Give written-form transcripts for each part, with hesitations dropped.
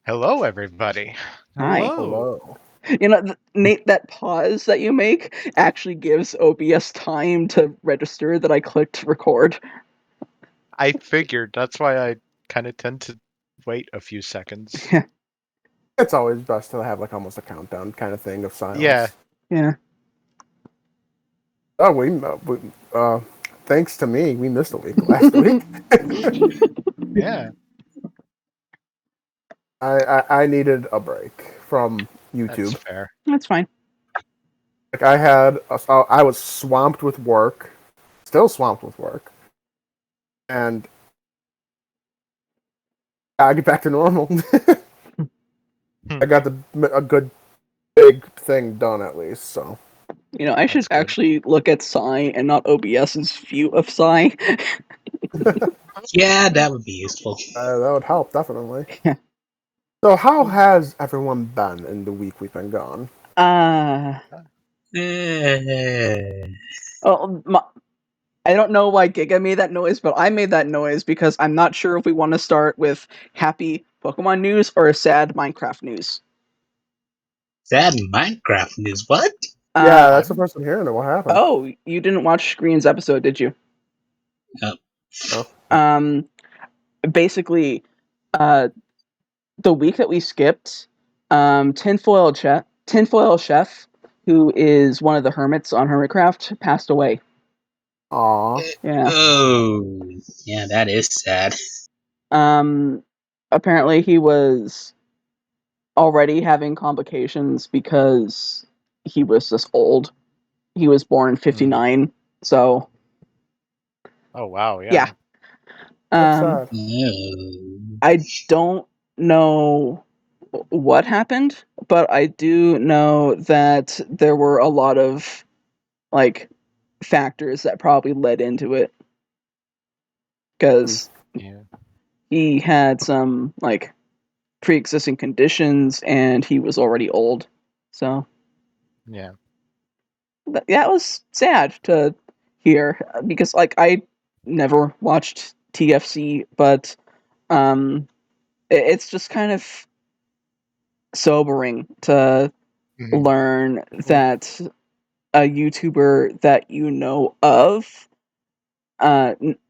Hello, everybody. Hi. Hello. Nate, that pause that you make actually gives OBS time to register that I clicked record. I figured that's why I kind of tend to wait a few seconds. It's always best to have like almost a countdown kind of thing of silence. Yeah. Yeah. Oh, thanks to me, we missed a week last week. Yeah. I needed a break from That's YouTube. fair. That's fine. Like I was swamped with work, still swamped with work, and I get back to normal. I got a good big thing done at least. So I should That's good. actually look at Psy and not OBS's view of Psy. Yeah, that would be useful. that would help definitely. So how has everyone been in the week we've been gone? Well, I don't know why Giga made that noise, but I made that noise because I'm not sure if we want to start with happy Pokemon news or sad Minecraft news. Sad Minecraft news. What? Yeah, that's the first I'm hearing it. What happened? Oh, you didn't watch Screen's episode, did you? Oh. Basically, the week that we skipped, Tinfoil Chef, who is one of the hermits on Hermitcraft, passed away. Aw. Yeah. Oh, yeah, that is sad. Apparently he was already having complications because he was just old. He was born in 59, so... Oh, wow. Yeah. That's sad. I don't know what happened, but I do know that there were a lot of factors that probably led into it, because he had some pre-existing conditions and he was already old, so Yeah. that was sad to hear, because I never watched TFC, but it's just kind of sobering to learn that a YouTuber that you know of,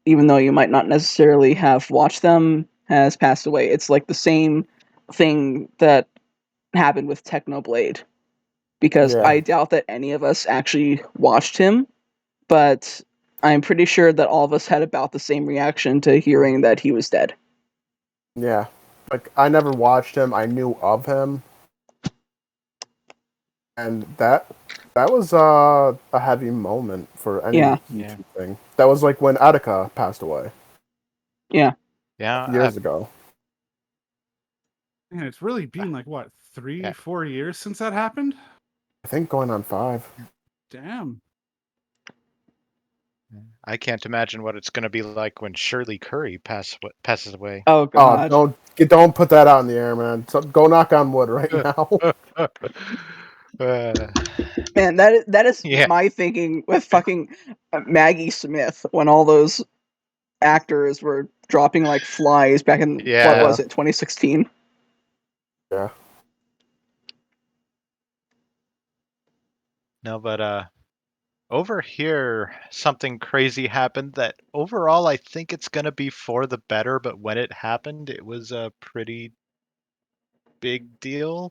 even though you might not necessarily have watched them, has passed away. It's like the same thing that happened with Technoblade, because Yeah. I doubt that any of us actually watched him, but I'm pretty sure that all of us had about the same reaction to hearing that he was dead. Yeah. Like, I never watched him. I knew of him. And that was a heavy moment for any YouTube thing. That was like when Attica passed away. Yeah. Yeah. Years ago. Man, it's really been like, what, 3-4 years since that happened? I think going on 5. Damn. I can't imagine what it's going to be like when Shirley Curry passes away. Oh, God. Don't put that out in the air, man. So go knock on wood right now. Man, that is my thinking with fucking Maggie Smith, when all those actors were dropping like flies back in, what was it, 2016? Yeah. No, but over here, something crazy happened that overall I think it's going to be for the better, but when it happened, it was a pretty big deal.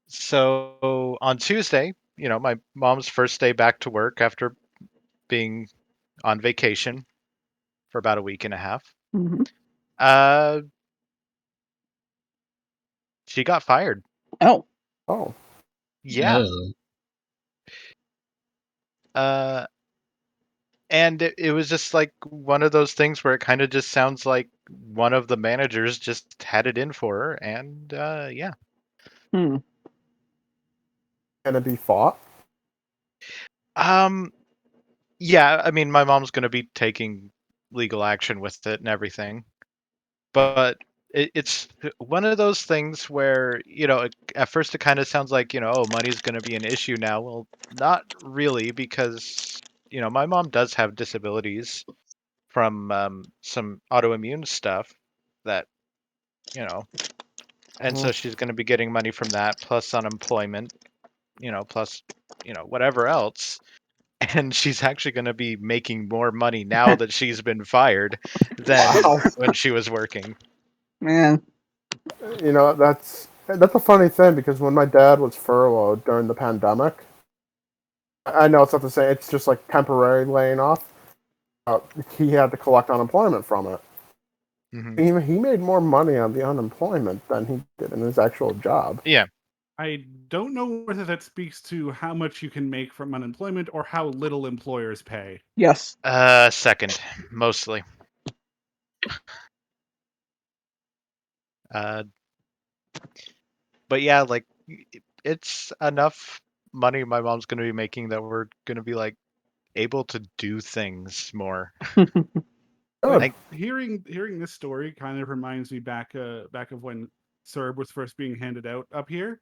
So on Tuesday, my mom's first day back to work after being on vacation for about a week and a half. She got fired. Oh. Yeah. And it was just like one of those things where it kind of just sounds like one of the managers just had it in for her, and yeah. Can it be fought? Yeah, I mean, my mom's gonna be taking legal action with it and everything, but it's one of those things where at first it kind of sounds like money's gonna be an issue now. Well, not really, because my mom does have disabilities from some autoimmune stuff that And so she's going to be getting money from that, plus unemployment, plus, whatever else. And she's actually going to be making more money now that she's been fired than when she was working. Man. That's a funny thing, because when my dad was furloughed during the pandemic, I know it's not the same, it's just like temporary laying off. He had to collect unemployment from it. Mm-hmm. He made more money on the unemployment than he did in his actual job. Yeah. I don't know whether that speaks to how much you can make from unemployment or how little employers pay. Yes. Second, mostly. But yeah, like, it's enough money my mom's going to be making that we're going to be like able to do things more. Like, hearing this story kind of reminds me back of when CERB was first being handed out up here,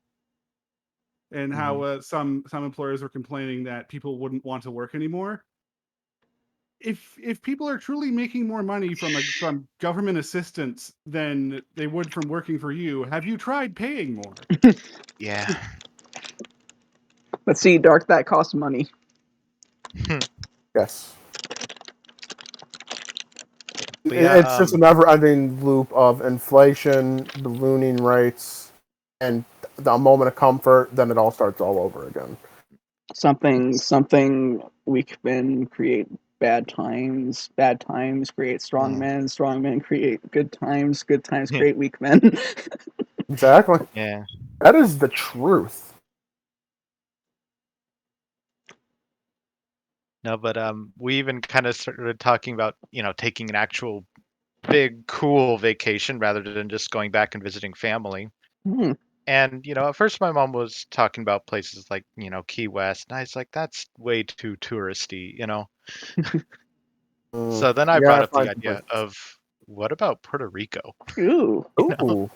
and how some employers were complaining that people wouldn't want to work anymore. If people are truly making more money from government assistance than they would from working for you, have you tried paying more? Yeah. But see, Dark, that costs money. Yes. But yeah, it's just a never-ending loop of inflation, ballooning rates, and a moment of comfort. Then it all starts all over again. Something weak men create bad times. Bad times create strong men. Strong men create good times. Good times create weak men. Exactly. Yeah. That is the truth. No, but we even kind of started talking about, taking an actual big, cool vacation rather than just going back and visiting family. And, at first my mom was talking about places like, Key West. And I was like, that's way too touristy, So then I brought up the idea of, what about Puerto Rico? Ooh. Ooh.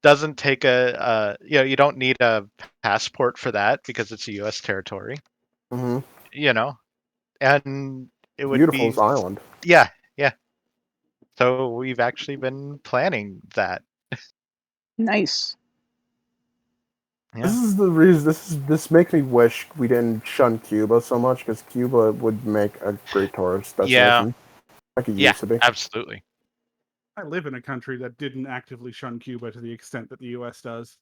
Doesn't take you don't need a passport for that because it's a U.S. territory. Mm-hmm. And it would Beautiful be as island. Yeah. So we've actually been planning that. Nice. Yeah. This is the reason. This makes me wish we didn't shun Cuba so much, because Cuba would make a great tourist destination. Like it used to be. Absolutely. I live in a country that didn't actively shun Cuba to the extent that the U.S. does.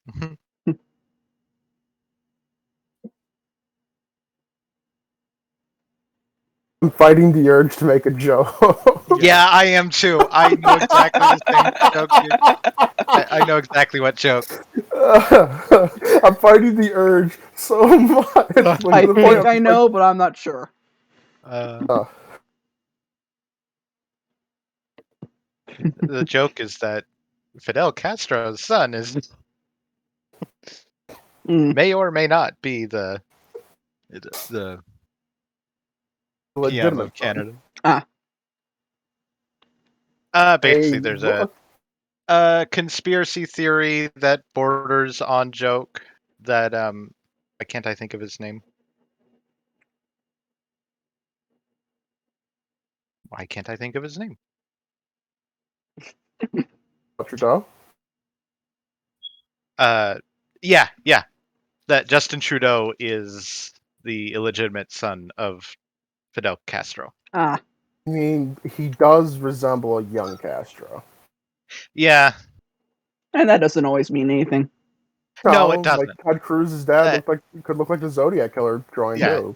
I'm fighting the urge to make a joke. Yeah, I am too. I know exactly the same joke, dude. I know exactly what joke. I'm fighting the urge so much. I think I know, but I'm not sure. The joke is that Fidel Castro's son may or may not be the PM of Canada. Basically, there's a conspiracy theory that borders on joke that why can't I think of his name? Why can't I think of his name? Trudeau? Yeah. That Justin Trudeau is the illegitimate son of Fidel Castro. I mean, he does resemble a young Castro. Yeah. And that doesn't always mean anything. No, it doesn't. Like Ted Cruz's dad could look like the Zodiac Killer drawing too.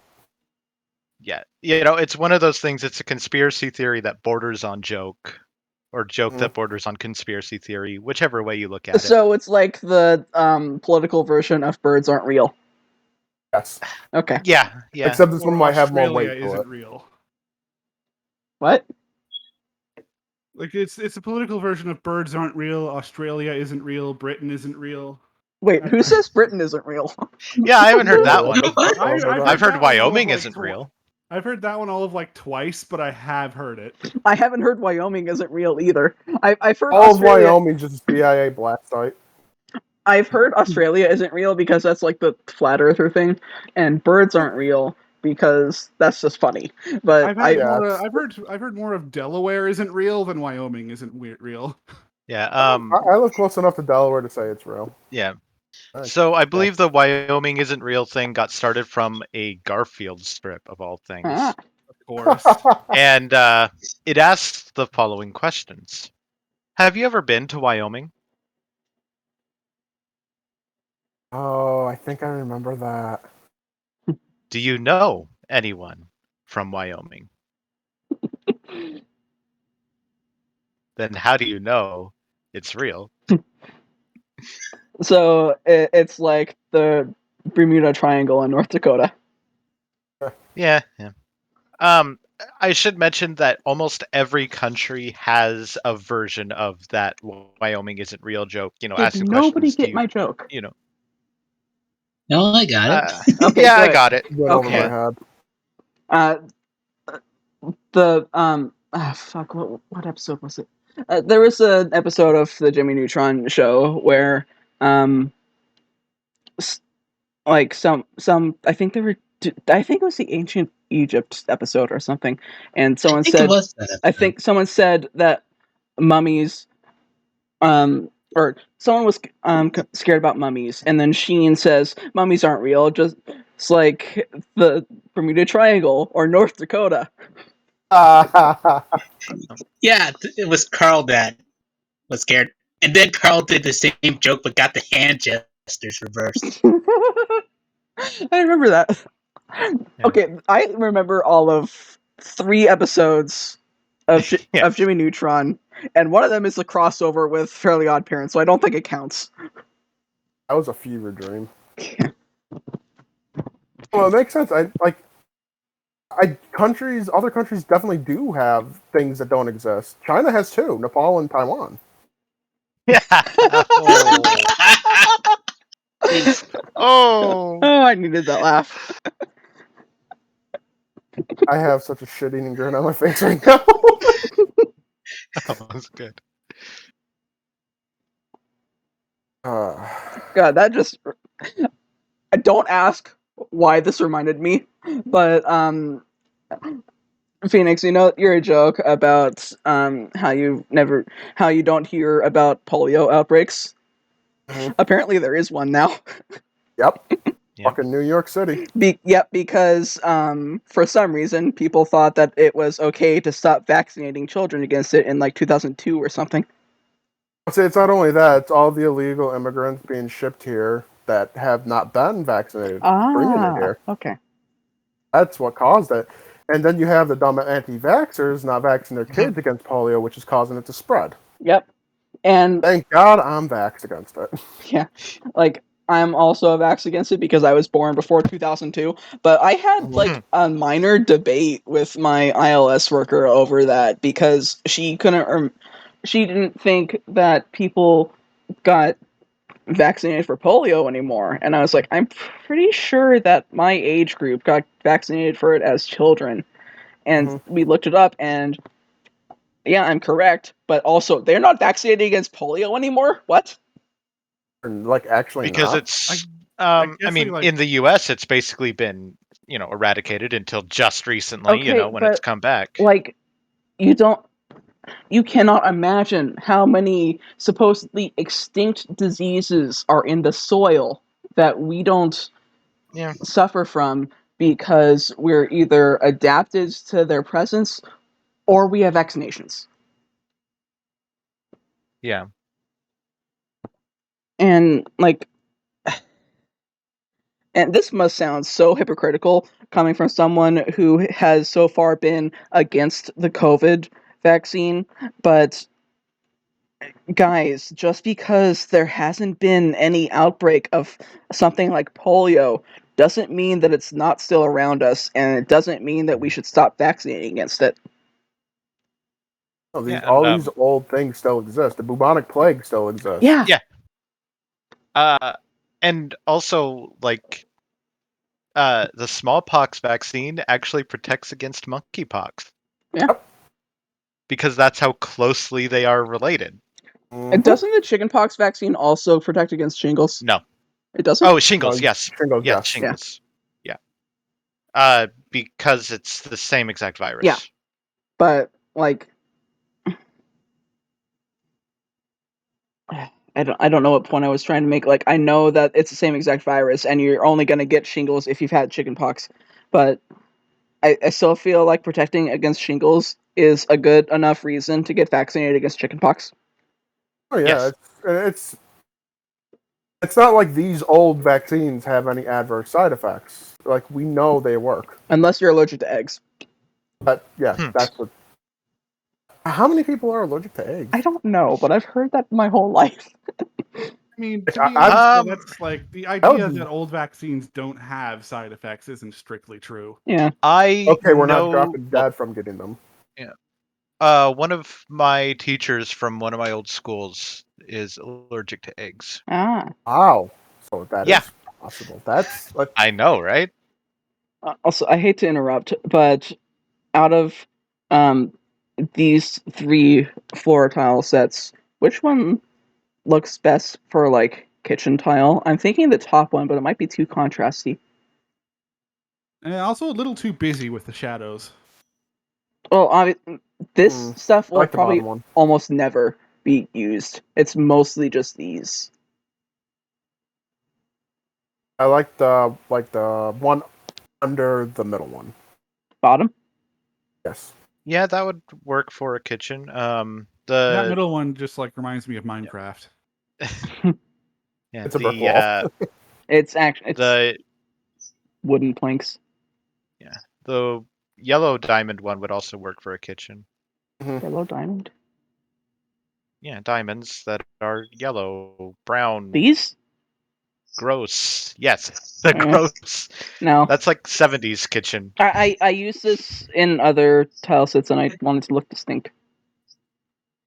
Yeah. It's one of those things. It's a conspiracy theory that borders on joke, or joke that borders on conspiracy theory, whichever way you look at it. So it's like the political version of birds aren't real. Yes. Okay. Yeah. Except this one might have more weight to isn't it. Real. What? Like, it's a political version of birds aren't real, Australia isn't real, Britain isn't real. Wait, who says Britain isn't real? Yeah, I haven't heard that one. I've heard Wyoming isn't real. I've heard that one all of twice, but I have heard it. I haven't heard Wyoming isn't real either. I've heard all Australia... of Wyoming just CIA black site. I've heard Australia isn't real because that's like the flat earther thing, and birds aren't real because that's just funny. But I've heard more of Delaware isn't real than Wyoming isn't real. Yeah. I live close enough to Delaware to say it's real. Yeah. Nice. So I believe the Wyoming isn't real thing got started from a Garfield strip of all things. Ah. Of course. And it asks the following questions. Have you ever been to Wyoming? Oh, I think I remember that. Do you know anyone from Wyoming? Then how do you know it's real? So it's like the Bermuda Triangle in North Dakota. Yeah. I should mention that almost every country has a version of that Wyoming isn't real joke. Did Asking nobody questions. get my joke? No, I got it. Okay, yeah, I good. got it. Went over Okay. my head. Fuck, what episode was it? There was an episode of the Jimmy Neutron show where like some I think there were I think it was the ancient Egypt episode or something, and someone I think it said was that I episode. think someone said that mummies or someone was scared about mummies, and then Sheen says mummies aren't real, just it's like the Bermuda Triangle or North Dakota. Yeah, it was Carl that was scared. And then Carl did the same joke but got the hand gestures reversed. I remember that. Yeah. Okay, I remember all of 3 episodes of Yeah. of Jimmy Neutron, and one of them is the crossover with Fairly Odd Parents, so I don't think it counts. That was a fever dream. Well, it makes sense. Other countries definitely do have things that don't exist. China has 2, Nepal and Taiwan. Yeah. Oh. Oh, I needed that laugh. I have such a shit-eating grin on my face right now. That was good. God, that just... I don't ask why this reminded me, but Phoenix, you know you're a joke about how you don't hear about polio outbreaks. Mhm. Apparently there is one now. Yep. Yep. Fucking New York City. Because for some reason people thought that it was okay to stop vaccinating children against it in like 2002 or something. See, it's not only that; it's all the illegal immigrants being shipped here that have not been vaccinated, bringing it here. Okay. That's what caused it. And then you have the dumb anti-vaxxers not vaccinating their kids against polio, which is causing it to spread. Yep. And Thank God I'm vaxxed against it. yeah, like I'm also a vax against it because I was born before 2002. But I had like a minor debate with my ILS worker over that because she didn't think that people got vaccinated for polio anymore, and I was like, I'm pretty sure that my age group got vaccinated for it as children, and we looked it up, and yeah, I'm correct, but also they're not vaccinated against polio anymore. What? Like, actually Because not. it's I I guess mean, like in the US it's basically been, eradicated until just recently, Okay, when it's but come back. like you cannot imagine how many supposedly extinct diseases are in the soil that we don't Yeah. suffer from because we're either adapted to their presence or we have vaccinations. Yeah. And like, and this must sound so hypocritical coming from someone who has so far been against the COVID vaccine, but guys, just because there hasn't been any outbreak of something like polio doesn't mean that it's not still around us, and it doesn't mean that we should stop vaccinating against it. No, Yeah, these old things still exist. The bubonic plague still exists. Yeah. And also, like, the smallpox vaccine actually protects against monkeypox. Yeah. Because that's how closely they are related. And doesn't the chickenpox vaccine also protect against shingles? No. It doesn't? Oh, shingles, yes. Shingles, Yeah, yes. shingles. Yeah. Because it's the same exact virus. Yeah. But, like... I don't know what point I was trying to make. Like, I know that it's the same exact virus, and you're only going to get shingles if you've had chickenpox, but I still feel like protecting against shingles is a good enough reason to get vaccinated against chickenpox. Oh yeah, Yes. it's not like these old vaccines have any adverse side effects. Like, we know they work. Unless you're allergic to eggs. But yeah, that's what. How many people are allergic to eggs? I don't know, but I've heard that my whole life. I mean, to be I- honest, though, that's like the idea that old vaccines don't have side effects isn't strictly true. Yeah. Okay, we're not know. dropping dad from getting them. One of my teachers from one of my old schools is allergic to eggs. Ah. Wow. So that Yeah. is possible. That's like, I know, right? Also, I hate to interrupt, but out of these 3 floor tile sets, which one looks best for like kitchen tile? I'm thinking the top one, but it might be too contrasty. And also a little too busy with the shadows. Well, this stuff I will like the probably bottom one. almost never be used. It's mostly just these. I like the one under the middle one. Bottom? Yes. Yeah, that would work for a kitchen. That middle one just like reminds me of Minecraft. Yeah, It's a brick wall. It's actually the wooden planks. the yellow diamond one would also work for a kitchen. Yellow diamond. Yeah, diamonds that are yellow, brown, These? gross. Yes, the Yeah. gross. No. That's like 70s kitchen. I use this in other tile sets, and I wanted to look distinct.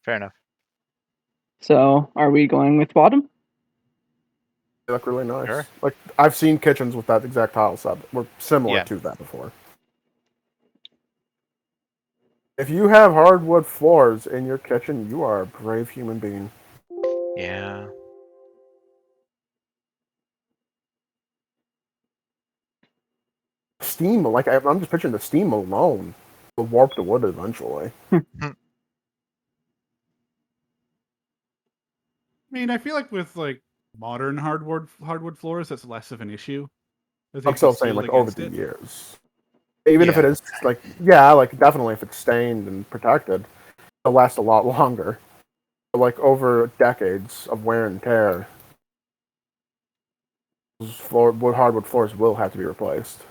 Fair enough. So, are we going with bottom? They look really nice. Sure. Like, I've seen kitchens with that exact tile set. Were similar Yeah. to that before. If you have hardwood floors in your kitchen, you are a brave human being. Yeah. Steam, like, I'm just picturing the steam alone will warp the wood eventually. I mean, I feel like with like modern hardwood floors, that's less of an issue. I'm still saying, like, over the it. years. Even if it is, like, yeah, like, definitely if it's stained and protected, it'll last a lot longer. But, like, over decades of wear and tear, hardwood floors will have to be replaced.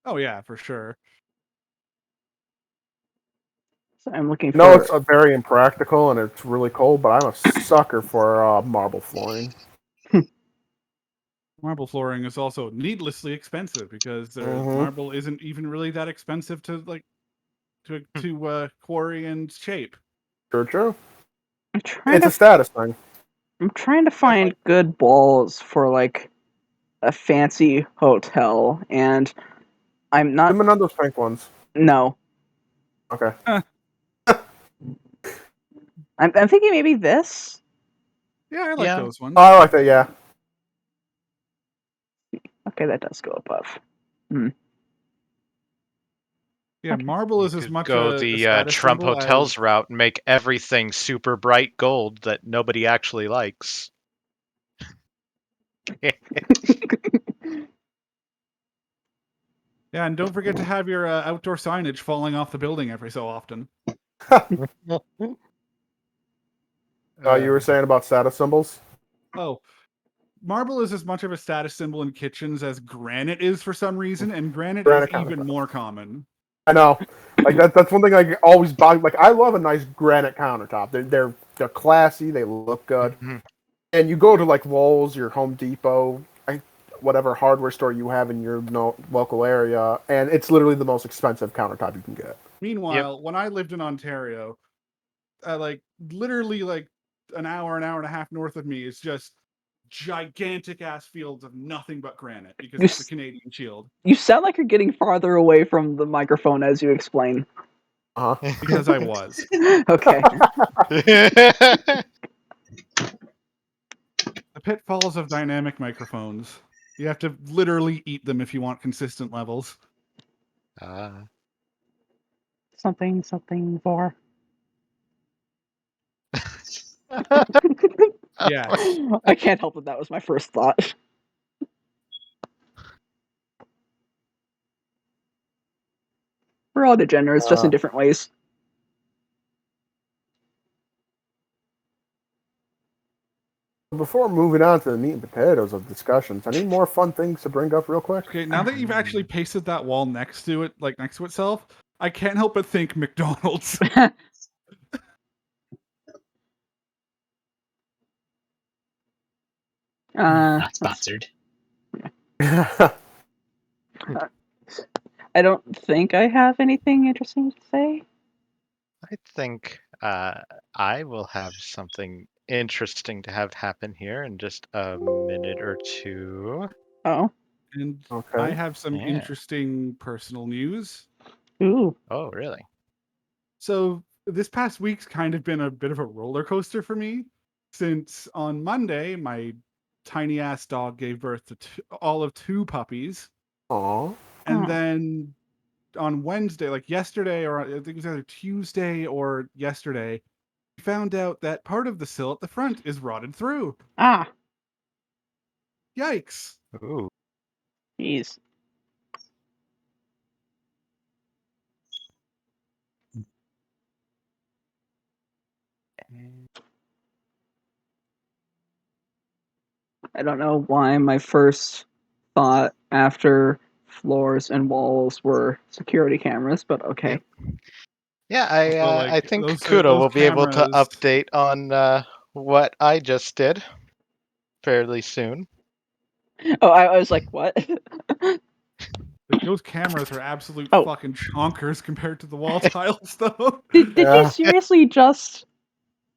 Oh yeah, for sure. So I'm looking for. No, it's very impractical and it's really cold, but I'm a sucker for marble flooring. Marble flooring is also needlessly expensive because marble isn't even really that expensive to quarry and shape. True. I'm It's a status thing. I'm trying to find good balls for like a fancy hotel, and I'm not. None of those pink ones. No. Okay. I'm thinking maybe this. Yeah, I like those ones. Oh, I like that. Yeah. Okay, that does go above. Yeah, marble is as much go a the status Trump symbol Hotels route and make everything super bright gold that nobody actually likes. Yeah, and don't forget to have your outdoor signage falling off the building every so often. You were saying about status symbols? Oh, marble is as much of a status symbol in kitchens as granite is for some reason, and granite is even more common. I know. Like that's one thing I always buy. Like, I love a nice granite countertop. They're classy. They look good. Mm-hmm. And you go to like Lowe's, your Home Depot, whatever hardware store you have in your local area, and it's literally the most expensive countertop you can get. Meanwhile, when I lived in Ontario, literally like an hour and a half north of me is just gigantic ass fields of nothing but granite because it's the Canadian Shield. You sound like you're getting farther away from the microphone as you explain. Because I was. Okay. The pitfalls of dynamic microphones. You have to literally eat them if you want consistent levels. Something for. Yes. I can't help it. That was my first thought. We're all degenerates, just in different ways. Before moving on to the meat and potatoes of discussions, any more fun things to bring up real quick? Okay, now that you've actually pasted that wall next to it, like next to itself, I can't help but think McDonald's. Not sponsored. I don't think I have anything interesting to say. I think I will have something interesting to have happen here in just a minute or two. Oh. And Okay. I have some Yeah. interesting personal news. Ooh. Oh, really? So this past week's kind of been a bit of a roller coaster for me, since on Monday my tiny ass dog gave birth to all of 2 puppies, Aw. and Oh. then on Wednesday, like yesterday, or I think it was either Tuesday or yesterday, we found out that part of the sill at the front is rotted through. Ah. Yikes! Ooh. Jeez. I don't know why my first thought after floors and walls were security cameras, but okay. Yeah, So, like, I think those Kudo will be able to cameras- update on what I just did fairly soon. Oh, I was like, what? Like, those cameras are absolute Oh. fucking chonkers compared to the wall tiles, though. Did Yeah. you seriously just...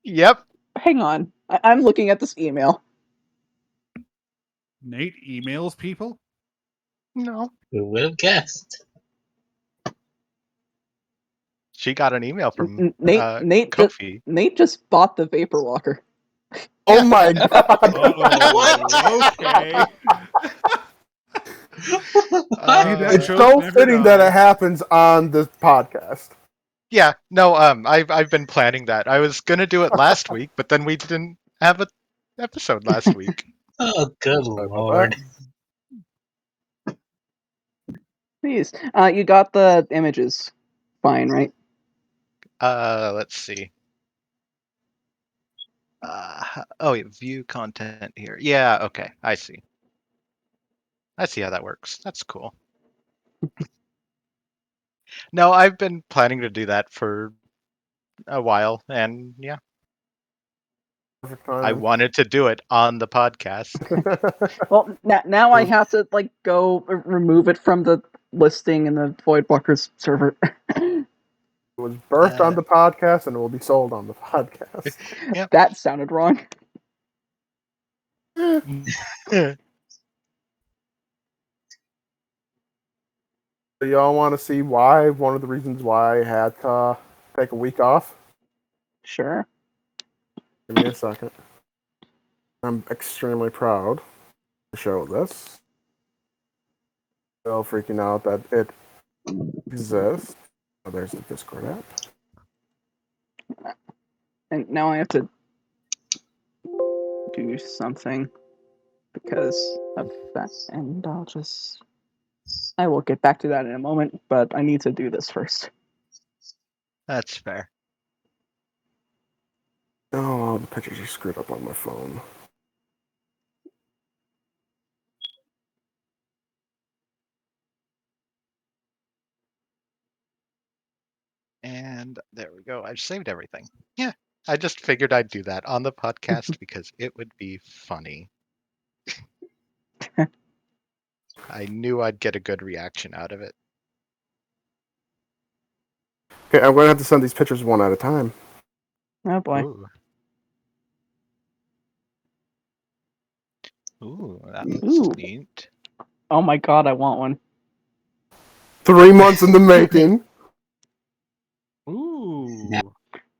Yep. Hang on. I'm looking at this email. Nate emails people? No. Who would have guessed? She got an email from Nate Kofi. Nate just bought the Vaporwalker. Oh my god! Oh, okay. It's joke so never fitting that died. it happens on this podcast. Yeah, no, I've been planning that. I was gonna do it last week, but then we didn't have an episode last week. Oh, good Sorry about lord. Please. You got the images. Fine, right? Let's see. Oh, yeah, view content here. Yeah, okay, I see. I see how that works. That's cool. No, I've been planning to do that for a while, and yeah, Perfect I timing. wanted to do it on the podcast. Well, now I have to like go remove it from the listing in the Voidwalker's server. It was birthed on the podcast and it will be sold on the podcast. Yep. That sounded wrong. So y'all want to see why? One of the reasons why I had to take a week off? Sure. Give me a second. I'm extremely proud to show this. Still freaking out that it exists. Oh, there's the Discord app. And now I have to do something because of that. And I will get back to that in a moment, but I need to do this first. That's fair. Oh, the pictures are screwed up on my phone. And there we go. I've saved everything. Yeah, I just figured I'd do that on the podcast because it would be funny. I knew I'd get a good reaction out of it. Okay, I'm going to have to send these pictures one at a time. Oh boy. Ooh, that's Ooh. neat. Oh my god, I want one. 3 months in the making. Ooh.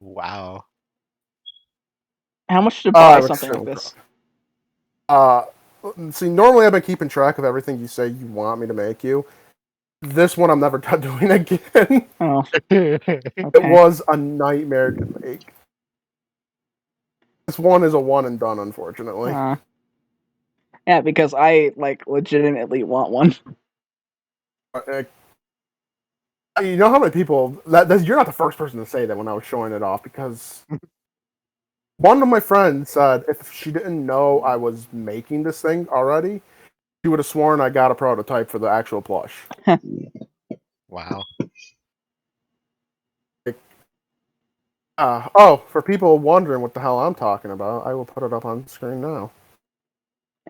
Wow. How much to buy I'm something like extremely this? See, normally I've been keeping track of everything you say you want me to make you. This one I'm never doing again. Oh. It Okay. was a nightmare to make. This one is a one and done, unfortunately. Yeah, because I legitimately want one. You know how many people you're not the first person to say that when I was showing it off, because one of my friends said if she didn't know I was making this thing already, she would have sworn I got a prototype for the actual plush. Wow. For people wondering what the hell I'm talking about, I will put it up on screen now.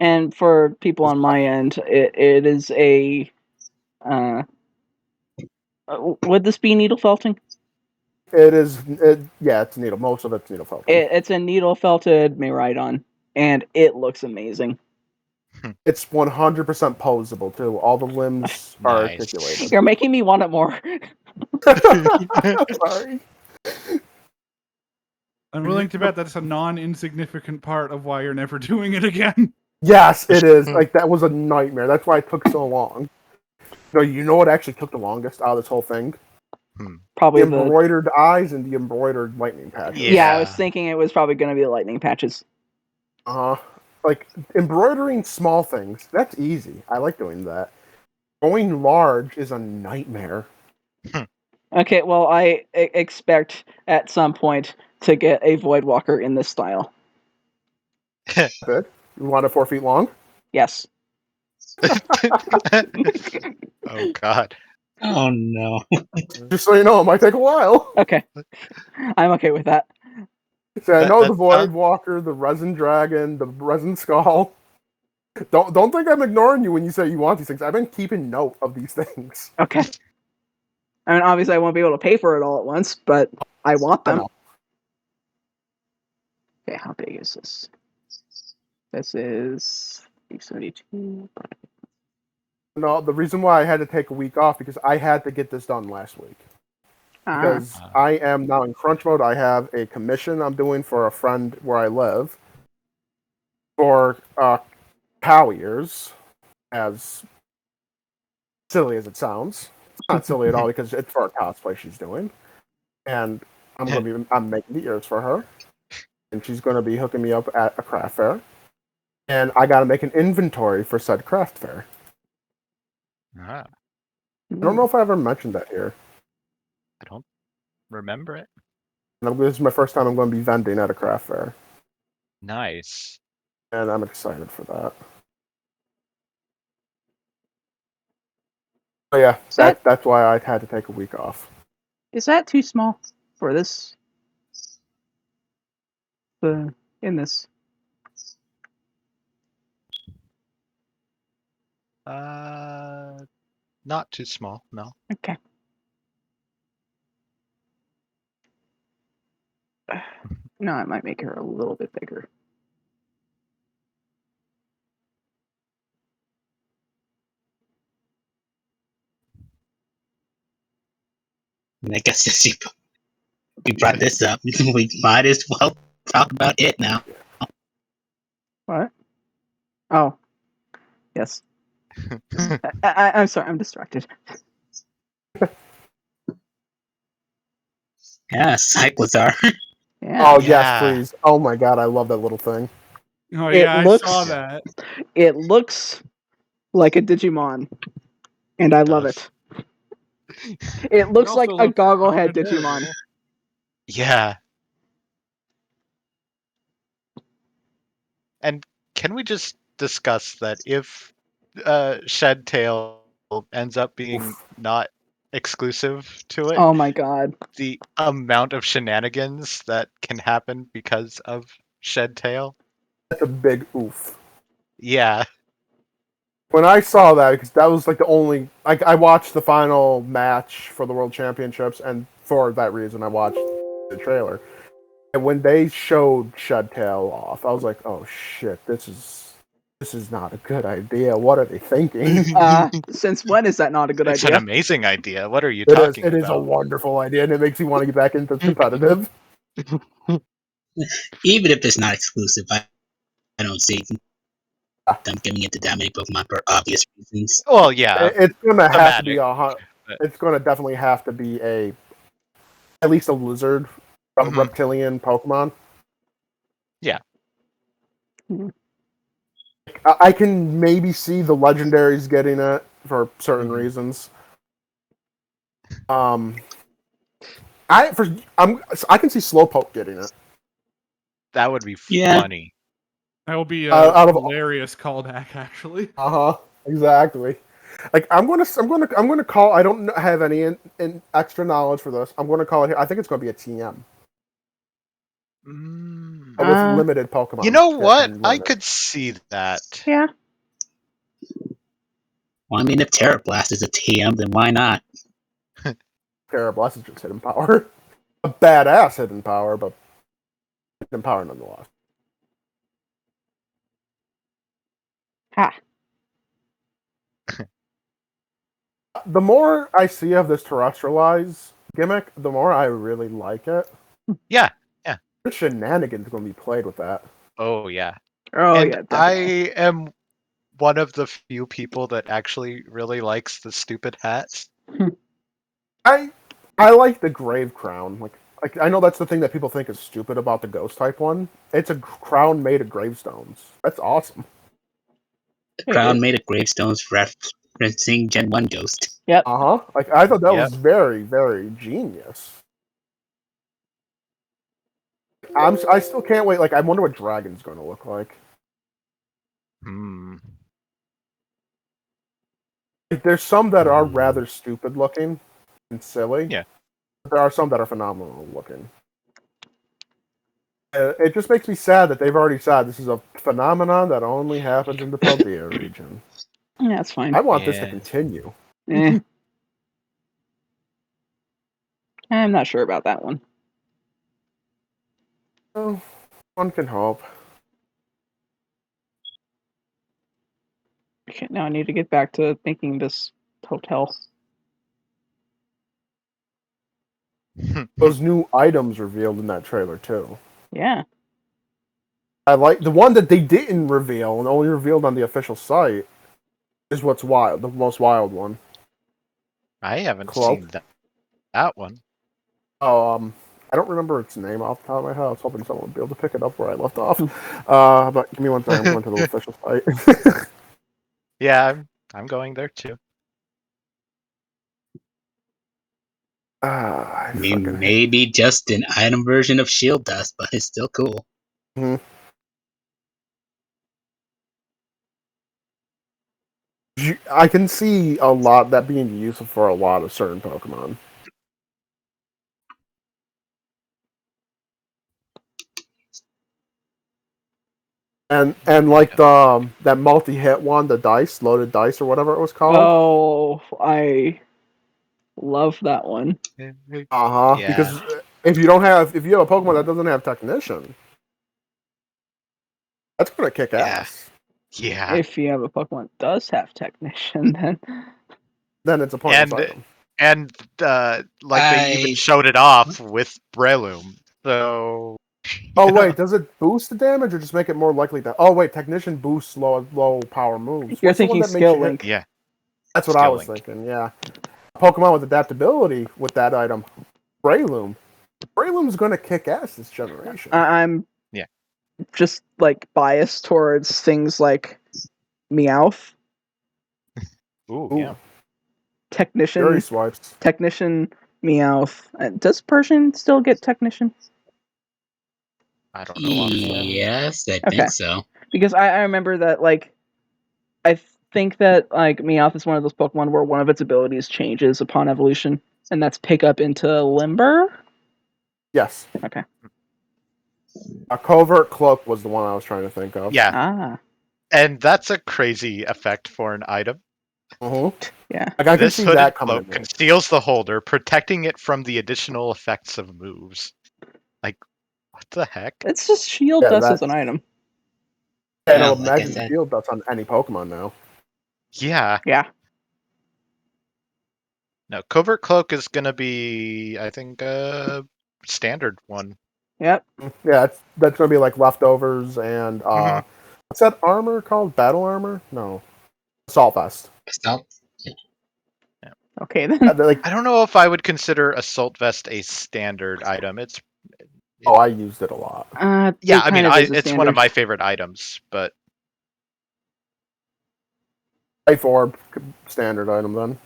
And for people on my end, it is a would this be needle felting? It is. It's needle. Most of it's needle felting. It's a needle felted Miraidon, and it looks amazing. It's 100% posable too. All the limbs are articulated. You're making me want it more. Sorry. I'm willing to bet that's a non-insignificant part of why you're never doing it again. Yes, it is. Like, that was a nightmare. That's why it took so long. No, you know what actually took the longest out of this whole thing? Probably the embroidered eyes and the embroidered lightning patches. Yeah, I was thinking it was probably going to be the lightning patches. Like, embroidering small things, that's easy. I like doing that. Going large is a nightmare. Okay, well, I expect at some point to get a Voidwalker in this style. Good. You want it 4 feet long? Yes. Oh, God. Oh, no. Just so you know, it might take a while. Okay. I'm okay with that. So I know the Voidwalker, the Resin Dragon, the Resin Skull. Don't think I'm ignoring you when you say you want these things. I've been keeping note of these things. Okay. I mean, obviously I won't be able to pay for it all at once, but I want them. Okay, how big is this? This is 72. No, the reason why I had to take a week off because I had to get this done last week. Because I am now in crunch mode. I have a commission I'm doing for a friend where I live for cow ears, as silly as it sounds. It's not silly at all because it's for a cosplay she's doing. And I'm making the ears for her. And she's going to be hooking me up at a craft fair. And I got to make an inventory for said craft fair. I don't know if I ever mentioned that here. I don't remember it. This is my first time I'm going to be vending at a craft fair. Nice. And I'm excited for that. Oh yeah, that's why I had to take a week off. Is that too small for this? In this? Not too small, no. Okay. No, I might make her a little bit bigger. I guess since you brought this up, we might as well talk about it now. What? Oh. Yes. I'm sorry, I'm distracted. Yeah, Cyclozar. Yeah. Oh, yes, please. Oh my god, I love that little thing. Oh, yeah, I saw that. It looks like a Digimon, and I love it. It looks like a gogglehead Digimon. Yeah. And can we just discuss that if Shedtail ends up being not exclusive to it? Oh my god. The amount of shenanigans that can happen because of Shedtail? That's a big oof. Yeah. When I saw that, because that was like the only... I watched the final match for the World Championships, and for that reason I watched the trailer. And when they showed Shedtail off, I was like, oh shit, this is not a good idea. What are they thinking? Since when is that not a good idea? It's an amazing idea. What are you talking about? It is a wonderful idea, and it makes me want to get back into competitive. Even if it's not exclusive, I don't see them giving it to that many Pokemon for obvious reasons. Well, yeah. It's gonna have to be it's gonna definitely have to be at least a lizard, a reptilian Pokemon. Yeah. I can maybe see the legendaries getting it for certain reasons. I can see Slowpoke getting it. That would be Yeah. funny. That will be a Out of- hilarious callback, actually. Exactly. Like I'm gonna call. I don't have any in extra knowledge for this. I'm gonna call it here. I think it's gonna be a TM with limited Pokemon. You know what? I could see that. Yeah. Well, I mean, if Terra Blast is a TM, then why not? Terra Blast is just hidden power. A badass hidden power, but hidden power nonetheless. Ha. The more I see of this Terrestrialize gimmick, the more I really like it. Yeah. There's shenanigans going to be played with that. Oh yeah. Oh And yeah, I definitely. am one of the few people that actually really likes the stupid hats. I like the Grave Crown. Like I know that's the thing that people think is stupid about the Ghost type one. It's a crown made of gravestones. That's awesome. The crown made of gravestones referencing Gen 1 Ghost. Yep. Like I thought that Yep. was very, very genius. I still can't wait. Like I wonder what Dragon's going to look like. Like, there's some that are rather stupid looking and silly. Yeah. But there are some that are phenomenal looking. It just makes me sad that they've already said this is a phenomenon that only happens in the Paldea region. Yeah, that's fine. I want this to continue. I'm not sure about that one. Well, one can hope. Okay, now I need to get back to making this hotel. Those new items revealed in that trailer too. Yeah. I like the one that they didn't reveal and only revealed on the official site is what's wild, the most wild one. I haven't Cloak. seen that one. I don't remember its name off the top of my head. I was hoping someone would be able to pick it up where I left off. But give me one second. I'm going to the official site. Yeah, I'm going there too. I mean, maybe just an item version of Shield Dust, but it's still cool. I can see a lot that being useful for a lot of certain Pokemon. And like the that multi-hit one, the dice, loaded dice or whatever it was called. Oh, I love that one. Yeah. Because if you have a Pokemon that doesn't have Technician, that's gonna kick ass. Yeah. If you have a Pokemon that does have Technician, then it's a pointless item. And they even showed it off with Breloom. So. Oh wait, does it boost the damage or just make it more likely that? Oh wait, Technician boosts low power moves. You're thinking Skill Link. Yeah. That's what I was thinking. Yeah. Pokemon with adaptability with that item, Breloom. Breloom's gonna kick ass this generation. I'm just like biased towards things like Meowth. Ooh, yeah. Technician. Fairy swipes. Technician, Meowth. Does Persian still get Technician? I don't know. Yes, I think so. Because I remember that, like, I think that, like, Meowth is one of those Pokemon where one of its abilities changes upon evolution, and that's pick up into Limber? Yes. Okay. A Covert Cloak was the one I was trying to think of. Yeah. And that's a crazy effect for an item. Yeah. Like, I can this see hooded that coming. cloak conceals the holder, protecting it from the additional effects of moves. Like, what the heck? It's just Shield Dust as an item. Yeah, no, imagine Shield Dust on any Pokemon now. Yeah. Yeah. No, Covert Cloak is going to be, I think, a standard one. Yep. Yeah, that's going to be like leftovers and, what's that armor called? Battle armor? No. Assault Vest. Okay, then. I don't know if I would consider Assault Vest a standard item. It's Oh, I used it a lot. Yeah, I mean, it's one of standard. my favorite items, but Life orb, standard item then.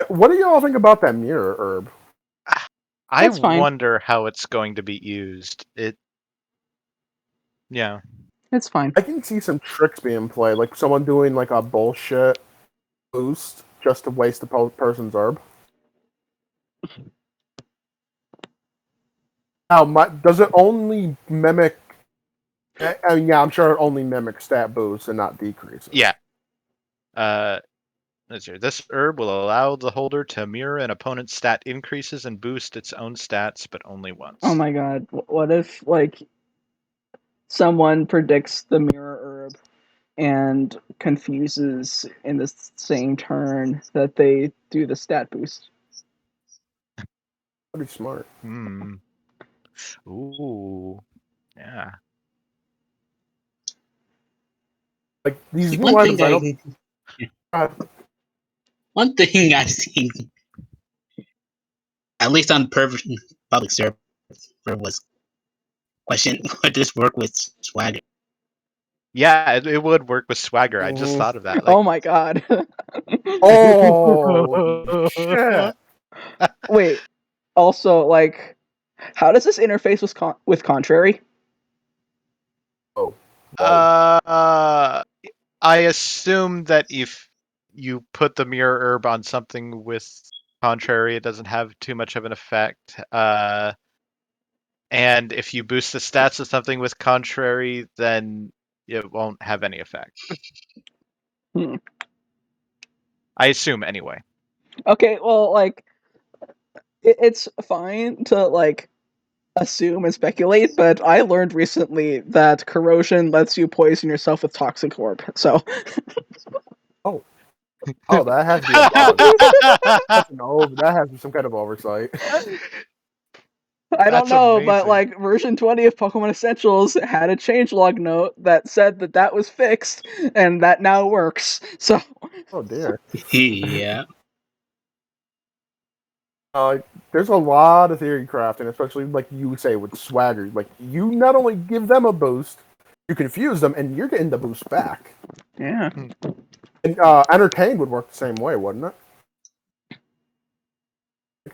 What do y'all think about that mirror herb? I That's fine. wonder how it's going to be used. Yeah. It's fine. I can see some tricks being played, like someone doing like a bullshit boost just to waste the person's herb. Now, does it only mimic? I mean, yeah, I'm sure it only mimics stat boosts and not decreases. Yeah. Let's see. This herb will allow the holder to mirror an opponent's stat increases and boost its own stats, but only once. Oh my god! What if like someone predicts the mirror herb and confuses in the same turn that they do the stat boost? That'd be smart. Ooh. Yeah. Like these See, new items, I don't. One thing I've seen, at least on public server, was question: would this work with swagger? Yeah, it would work with swagger. I just thought of that. Oh my god! Oh shit! Wait. Also, like, how does this interface with Contrary? Oh. I assume that if you put the mirror herb on something with contrary, it doesn't have too much of an effect. And if you boost the stats of something with contrary, then it won't have any effect. I assume anyway. Okay, well, like, it's fine to like assume and speculate, but I learned recently that corrosion lets you poison yourself with toxic orb. So. Oh, that has to be a bug. That has to be some kind of oversight. I don't know, but like version 20 of Pokemon Essentials had a changelog note that said that was fixed and that now works. So. Oh dear. Yeah. There's a lot of theory crafting, especially like you say with swagger. Like you not only give them a boost, you confuse them, and you're getting the boost back. Yeah. And entertain would work the same way, wouldn't it?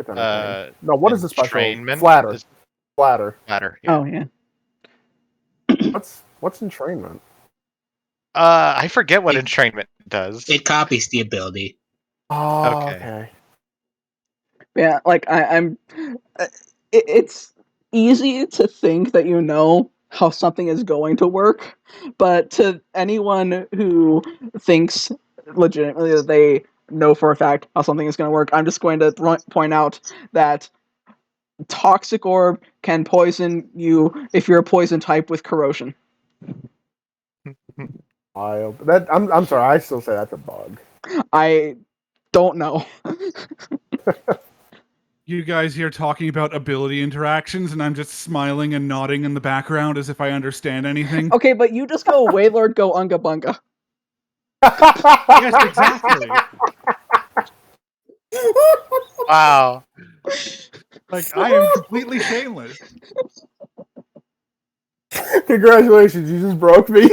No, what is the special? Flatter. Flatter. Flatter. Yeah. Oh yeah. What's entrainment? I forget what entrainment does. It copies the ability. Oh, okay. Yeah, like I'm. It's easy to think that you know how something is going to work, but to anyone who thinks legitimately that they know for a fact how something is going to work, I'm just going to point out that Toxic Orb can poison you if you're a poison type with corrosion. I'm sorry, I still say that's a bug. I don't know. You guys here talking about ability interactions, and I'm just smiling and nodding in the background as if I understand anything. Okay, but you just go Wailord, go Unga Bunga. Yes, exactly. Wow. Like, I am completely shameless. Congratulations, you just broke me.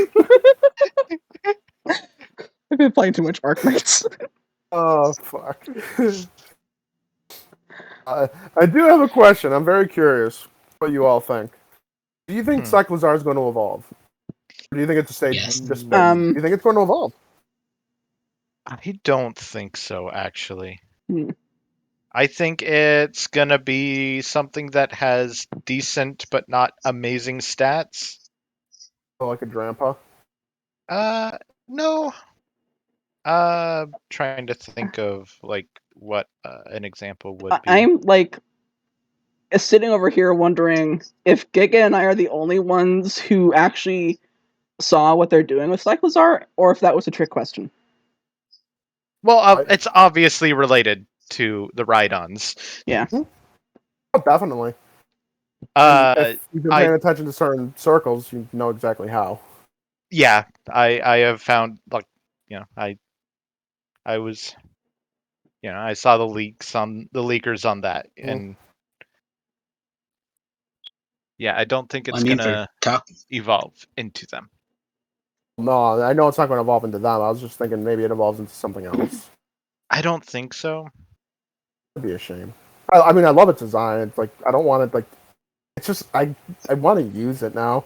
I've been playing too much Arknights. Oh, fuck. I do have a question. I'm very curious what you all think. Do you think Cyclizar is going to evolve? Or do you think it's a stage? Yes. Do you think it's going to evolve? I don't think so, actually. I think it's gonna be something that has decent but not amazing stats. Oh, like a Drampa? No. Trying to think of like what an example would be. I'm like sitting over here wondering if Giga and I are the only ones who actually saw what they're doing with Cyclizar, or if that was a trick question. Well, it's obviously related to the Rhydons. Yeah. Oh, definitely. If you've been paying attention to certain circles, you know exactly how. Yeah, I have found, like, you know, I was I saw the leakers on that, and yeah, I don't think it's gonna evolve into them. No, I know it's not going to evolve into them. I was just thinking maybe it evolves into something else. I don't think so. That'd be a shame. I mean, I love its design. It's like I don't want it like. It's just I want to use it now.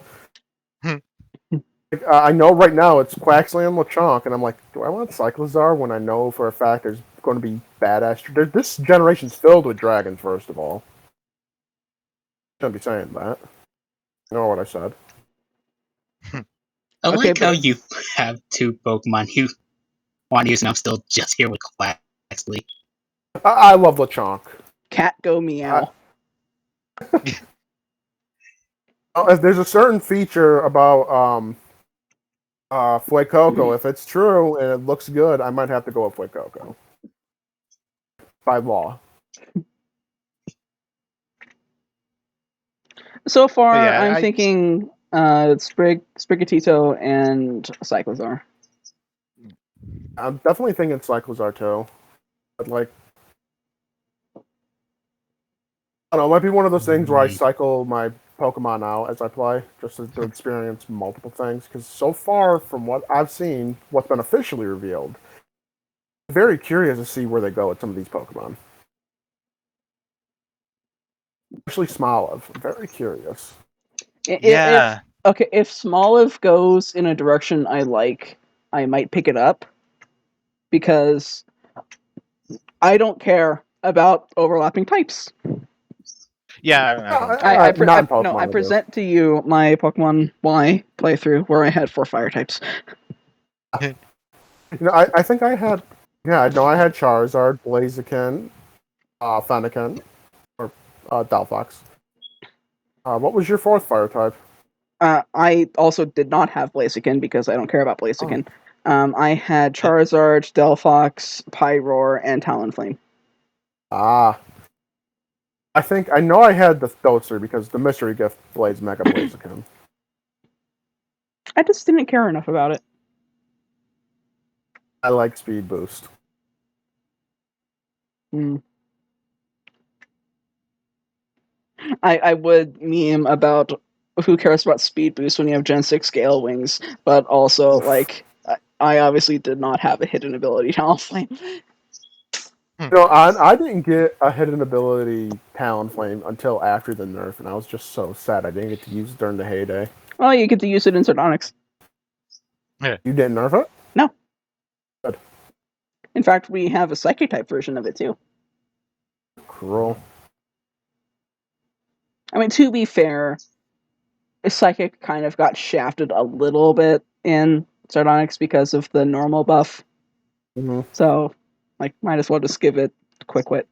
I know right now it's Quaxley and Lechonk, and I'm like, do I want Cyclizar when I know for a fact there's going to be badass? This generation's filled with dragons. First of all, shouldn't be saying that. You know what I said. I like how you have two Pokemon you want to use, and I'm still just here with Quaxley. I love Lechonk. Cat go meow. There's a certain feature about Fuecoco. If it's true and it looks good, I might have to go with Fuecoco. By law. So far, I'm thinking Sprigatito and Cyclizar. I'm definitely thinking Cyclizar too. But like, I don't know, it might be one of those things where I cycle my Pokemon out as I play, just to experience multiple things. Because so far, from what I've seen, what's been officially revealed, I'm very curious to see where they go with some of these Pokemon. Especially Smoliv. I'm very curious. Yeah. If Smoliv goes in a direction I like, I might pick it up. Because I don't care about overlapping types. Yeah, I present to you my Pokemon Y playthrough where I had 4 fire types. I think I had, I had Charizard, Blaziken, Fennekin, or Delphox. What was your 4th fire type? I also did not have Blaziken because I don't care about Blaziken. I had Charizard, Delphox, Pyroar, and Talonflame. I know I had those 3 because the mystery gift Blaze Mega Blaziken. I just didn't care enough about it. I like Speed Boost. I would meme about who cares about Speed Boost when you have Gen 6 Gale Wings, but also, like, I obviously did not have a hidden ability Talonflame. I didn't get a hidden ability Talonflame until after the nerf, and I was just so sad I didn't get to use it during the heyday. Well, you get to use it in Sardonyx. Yeah. You didn't nerf it? No. Good. In fact, we have a Psychic-type version of it, too. Cruel. I mean, to be fair, Psychic kind of got shafted a little bit in Sardonyx because of the normal buff. Mm-hmm. So, like, might as well just give it Quick Wit.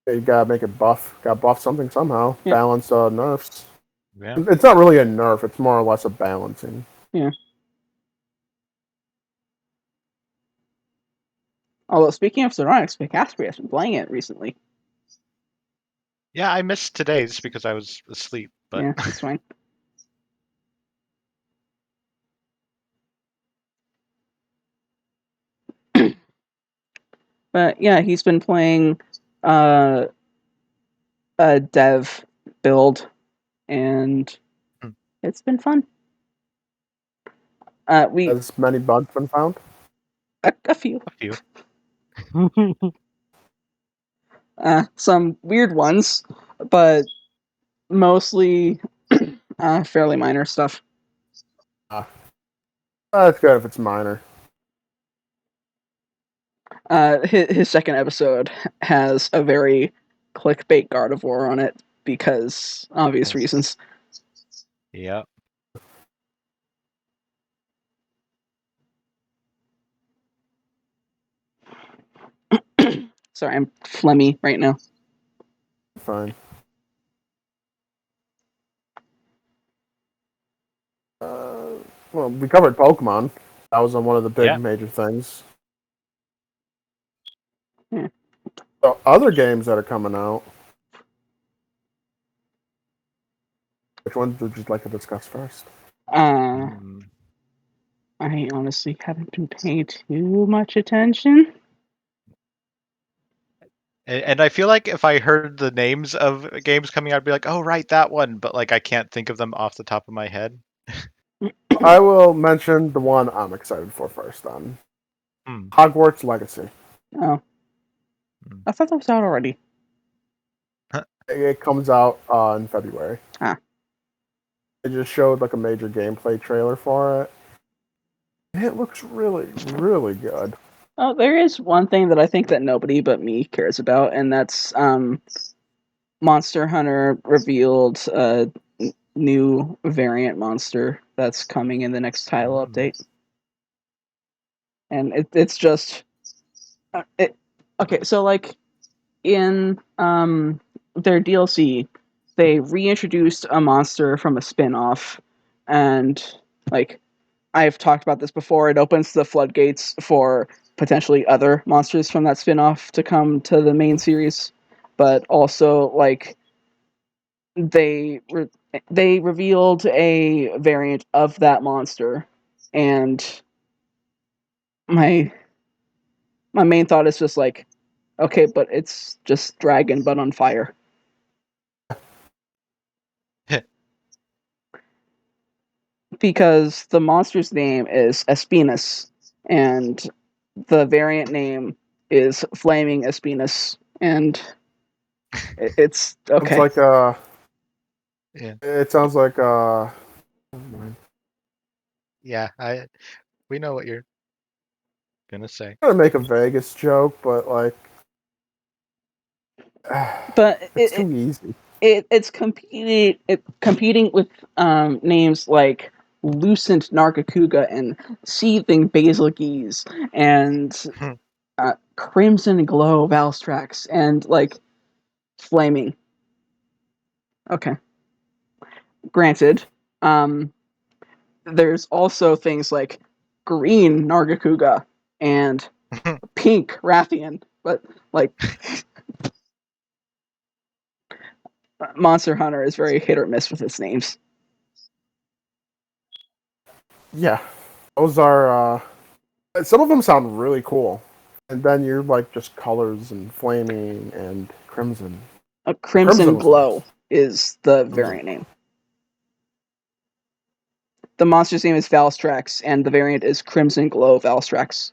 Yeah, you gotta make it buff. Gotta buff something somehow. Yeah. Balance nerfs. Yeah. It's not really a nerf, it's more or less a balancing. Yeah. Although, speaking of Sardonyx, Picaspery has been playing it recently. Yeah, I missed today's because I was asleep. But yeah, that's fine. But yeah, he's been playing a dev build, and it's been fun. Has many bugs been found? A few. A few. Some weird ones, but mostly fairly minor stuff. That's good if it's minor. His second episode has a very clickbait Gardevoir on it because obvious reasons. Yeah. Sorry, I'm phlegmy right now. Fine. Well, we covered Pokemon. That was one of the big major things. Yeah. So other games that are coming out. Which ones would you like to discuss first? I honestly haven't been paying too much attention. And I feel like if I heard the names of games coming out, I'd be like, oh, right, that one. But like, I can't think of them off the top of my head. I will mention the one I'm excited for first. Then Hogwarts Legacy. Oh, I thought that was out already. It comes out in February. Ah. They just showed like a major gameplay trailer for it. It looks really, really good. Oh, there is one thing that I think that nobody but me cares about, and that's Monster Hunter revealed a new variant monster that's coming in the next title update. And it's just okay, so like in their DLC, they reintroduced a monster from a spin-off, and like I've talked about this before, it opens the floodgates for potentially other monsters from that spin-off to come to the main series, but also like they revealed a variant of that monster, and my main thought is just like, okay, but it's just dragon but on fire. Because the monster's name is Espinus, and the variant name is Flaming Espinus, and it's okay. It's like Yeah. It sounds like Yeah, we know what you're gonna say. I'm gonna make a Vegas joke, but like, but it's too easy. It's competing with names like Lucent Nargacuga and Seething Basilgeese and Crimson Glow Valstrax and like Flaming. Okay. Granted, there's also things like Green Nargacuga and Pink Rathian, but like Monster Hunter is very hit or miss with its names. Yeah, those are. Some of them sound really cool, and then you're like just colors and flaming and crimson. A Crimson Glow nice. is the variant name. The monster's name is Valstrax, and the variant is Crimson Glow Valstrax.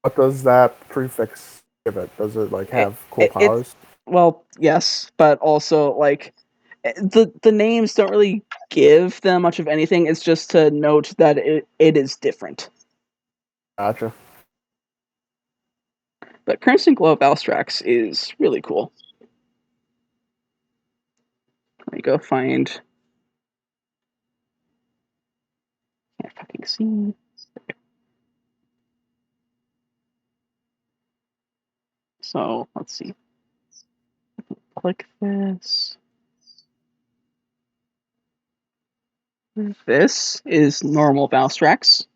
What does that prefix give it? Does it like have cool powers? Well, yes, but also like the names don't really give them much of anything. It's just to note that it is different. Gotcha. But Crimson Glow Valstrax is really cool. Let me go find. Can't fucking see. So let's see. Click this. This is normal Valstrax.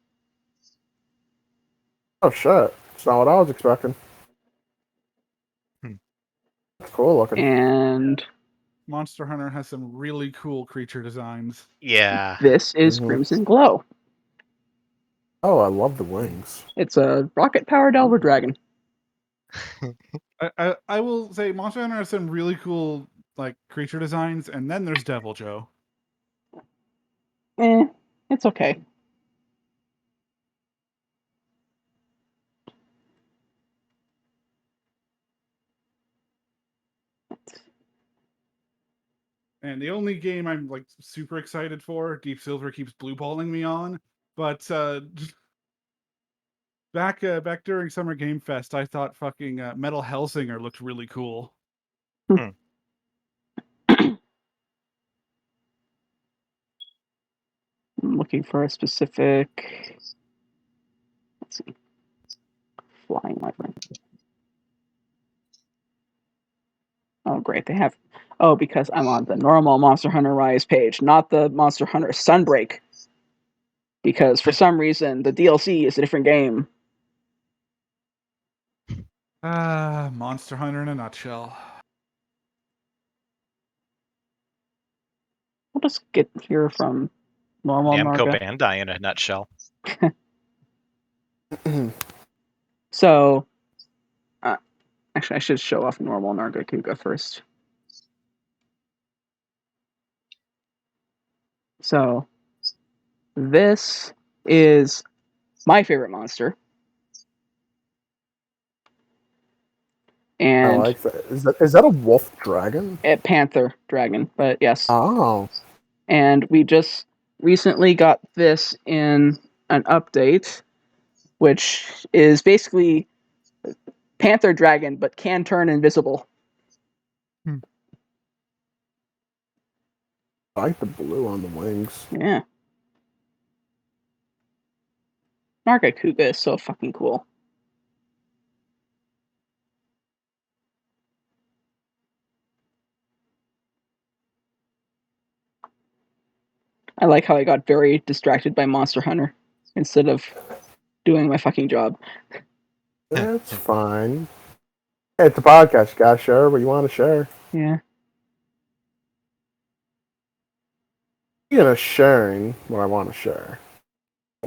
Oh shit! It's not what I was expecting. That's cool looking. And Monster Hunter has some really cool creature designs. Yeah. This is Crimson Glow. Oh, I love the wings. It's a rocket-powered Elder Dragon. I will say Monster Hunter has some really cool like creature designs, and then there's Devil Joe. It's okay. And the only game I'm like super excited for, Deep Silver keeps blueballing me on, but back during Summer Game Fest, I thought fucking Metal Hellsinger looked really cool. I'm looking for a specific. Let's see. Flying Wyvern. Oh, great. They have. Oh, because I'm on the normal Monster Hunter Rise page, not the Monster Hunter Sunbreak. Because for some reason, the DLC is a different game. Monster Hunter in a nutshell. We'll just get here from normal Namco Narga. Bandai in a nutshell. So, Actually, I should show off normal Nargacuga first. So, this is my favorite monster. And I like that. Is that a wolf dragon? A panther dragon, but yes. Oh. And we just recently got this in an update, which is basically panther dragon, but can turn invisible. I like the blue on the wings. Yeah. Nargacuga is so fucking cool. I like how I got very distracted by Monster Hunter instead of doing my fucking job. That's fine. Hey, it's a podcast. You gotta share what you want to share. Yeah. Speaking of sharing what I want to share.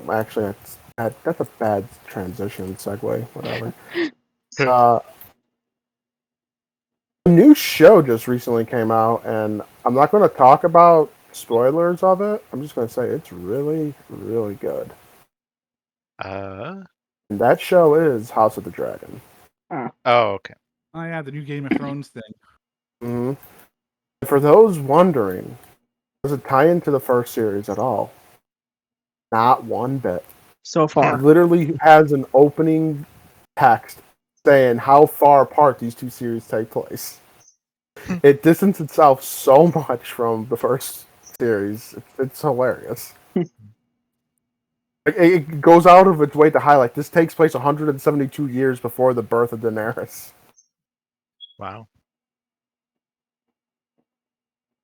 Actually, that's a bad transition segue. Whatever. A new show just recently came out, and I'm not going to talk about spoilers of it. I'm just going to say it's really, really good. And that show is House of the Dragon. Oh, okay. Oh yeah, the new Game of Thrones thing. Mm-hmm. For those wondering, does it tie into the first series at all? Not one bit. So far. It literally has an opening text saying how far apart these two series take place. It distances itself so much from the first series. It's hilarious. It goes out of its way to highlight this takes place 172 years before the birth of Daenerys. Wow.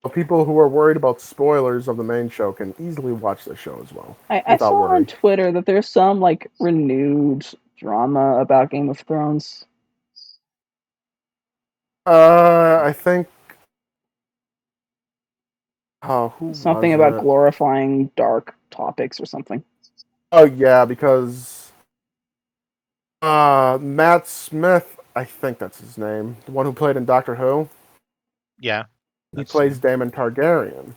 So people who are worried about spoilers of the main show can easily watch the show as well. I saw on Twitter that there's some like renewed drama about Game of Thrones. I think. Oh, who something was about it? glorifying dark topics or something. Oh yeah, because Matt Smith, I think that's his name, the one who played in Doctor Who. Yeah. He plays Daemon Targaryen.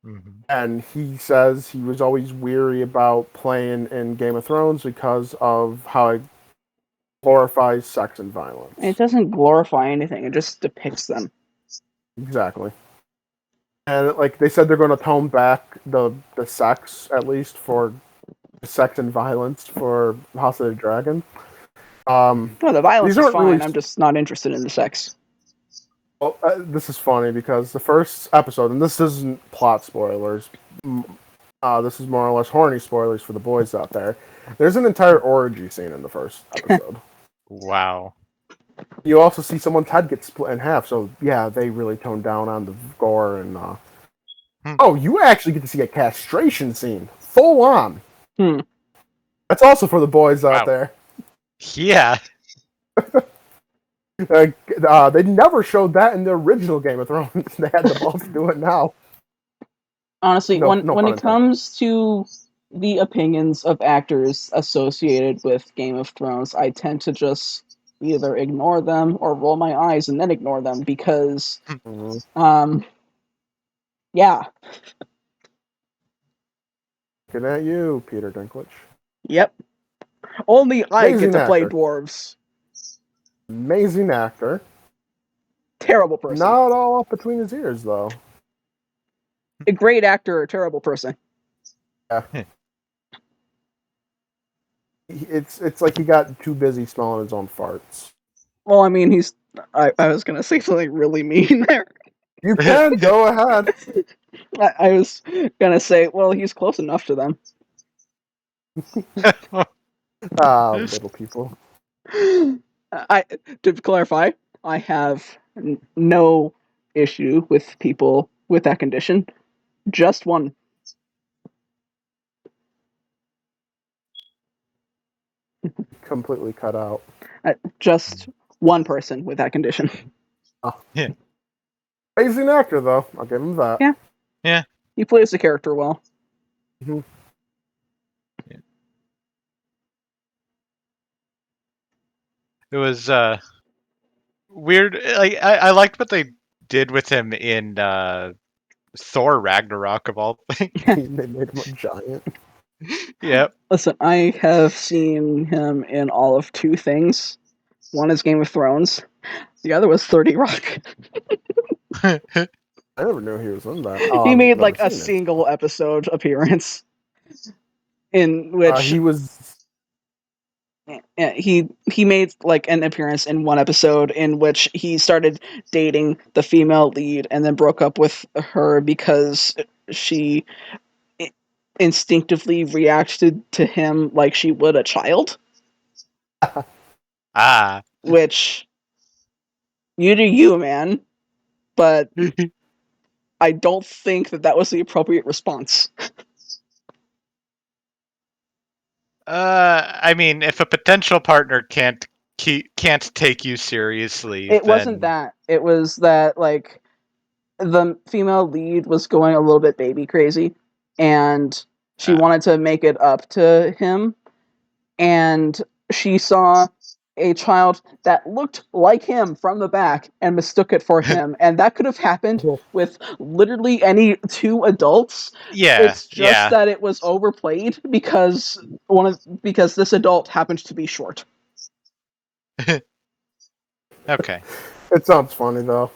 Mm-hmm. And he says he was always weary about playing in Game of Thrones because of how it glorifies sex and violence. It doesn't glorify anything, it just depicts them. Exactly. And like they said they're going to tone back the sex, at least for sex and violence for House of the Dragon. No, the violence is fine, really... I'm just not interested in the sex. Well, this is funny because the first episode, and this isn't plot spoilers, this is more or less horny spoilers for the boys out there. There's an entire orgy scene in the first episode. Wow. You also see someone's head get split in half, so yeah, they really toned down on the gore and. Oh, you actually get to see a castration scene, full on. That's also for the boys out there. Yeah. They never showed that in the original Game of Thrones. They had the balls to do it now. Honestly, when it comes to the opinions of actors associated with Game of Thrones, I tend to just either ignore them or roll my eyes and then ignore them because, yeah. Looking at you, Peter Dinklage. Yep. Only I get to play dwarves. Amazing actor. Terrible person. Not all up between his ears, though. A great actor, a terrible person. Yeah. It's like he got too busy smelling his own farts. Well, I mean, I was going to say something really mean there. You can, go ahead. I was going to say, well, he's close enough to them. Little people. To clarify, I have no issue with people with that condition. Just one. Completely cut out. Just one person with that condition. Oh. Yeah. Amazing actor, though. I'll give him that. Yeah. Yeah. He plays the character well. Mm-hmm. It was weird. Like I liked what they did with him in Thor Ragnarok of all things. They made him a giant. Yep. Listen, I have seen him in all of two things. One is Game of Thrones. The other was 30 Rock. I never knew he was in that. He made Never like a seen it. single episode appearance in which He was. he made like an appearance in one episode in which he started dating the female lead and then broke up with her because she instinctively reacted to him like she would a child. Ah. Which you do you, man. But I don't think that was the appropriate response. I mean, if a potential partner can't take you seriously, It then... wasn't that. It was that, like, the female lead was going a little bit baby crazy, and she wanted to make it up to him, and she saw a child that looked like him from the back and mistook it for him, and that could have happened with literally any two adults. Yeah, it's just that it was overplayed because this adult happened to be short. Okay. It sounds funny though.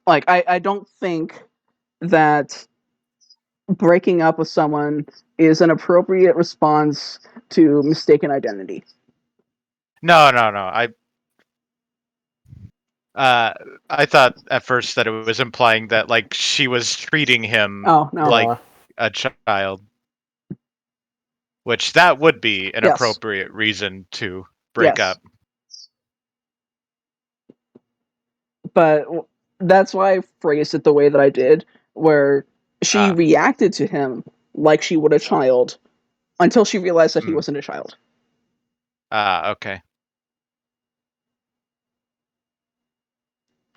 Like, I don't think that breaking up with someone is an appropriate response to mistaken identity. No. I thought at first that it was implying that, like, she was treating him like a child, which that would be an appropriate reason to break up. But that's why I phrased it the way that I did, where she reacted to him like she would a child until she realized that he wasn't a child. Okay.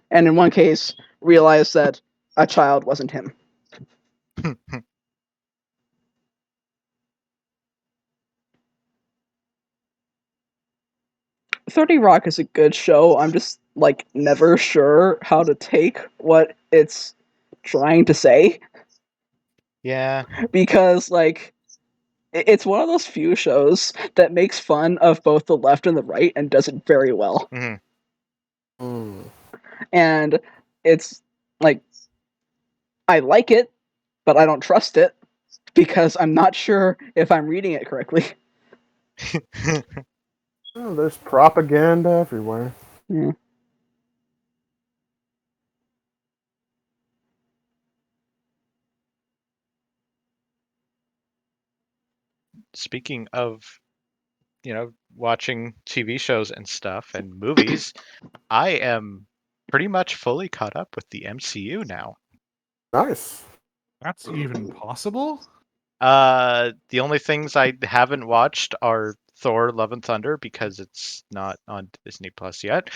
And in one case, realized that a child wasn't him. 30 Rock is a good show. I'm just, like, never sure how to take what it's trying to say. Yeah. Because, like, it's one of those few shows that makes fun of both the left and the right and does it very well. And it's, like, I like it, but I don't trust it because I'm not sure if I'm reading it correctly. Oh, there's propaganda everywhere. Yeah. Speaking of, watching TV shows and stuff and movies, I am pretty much fully caught up with the MCU now. Nice. That's even possible? The only things I haven't watched are Thor: Love and Thunder because it's not on Disney Plus yet.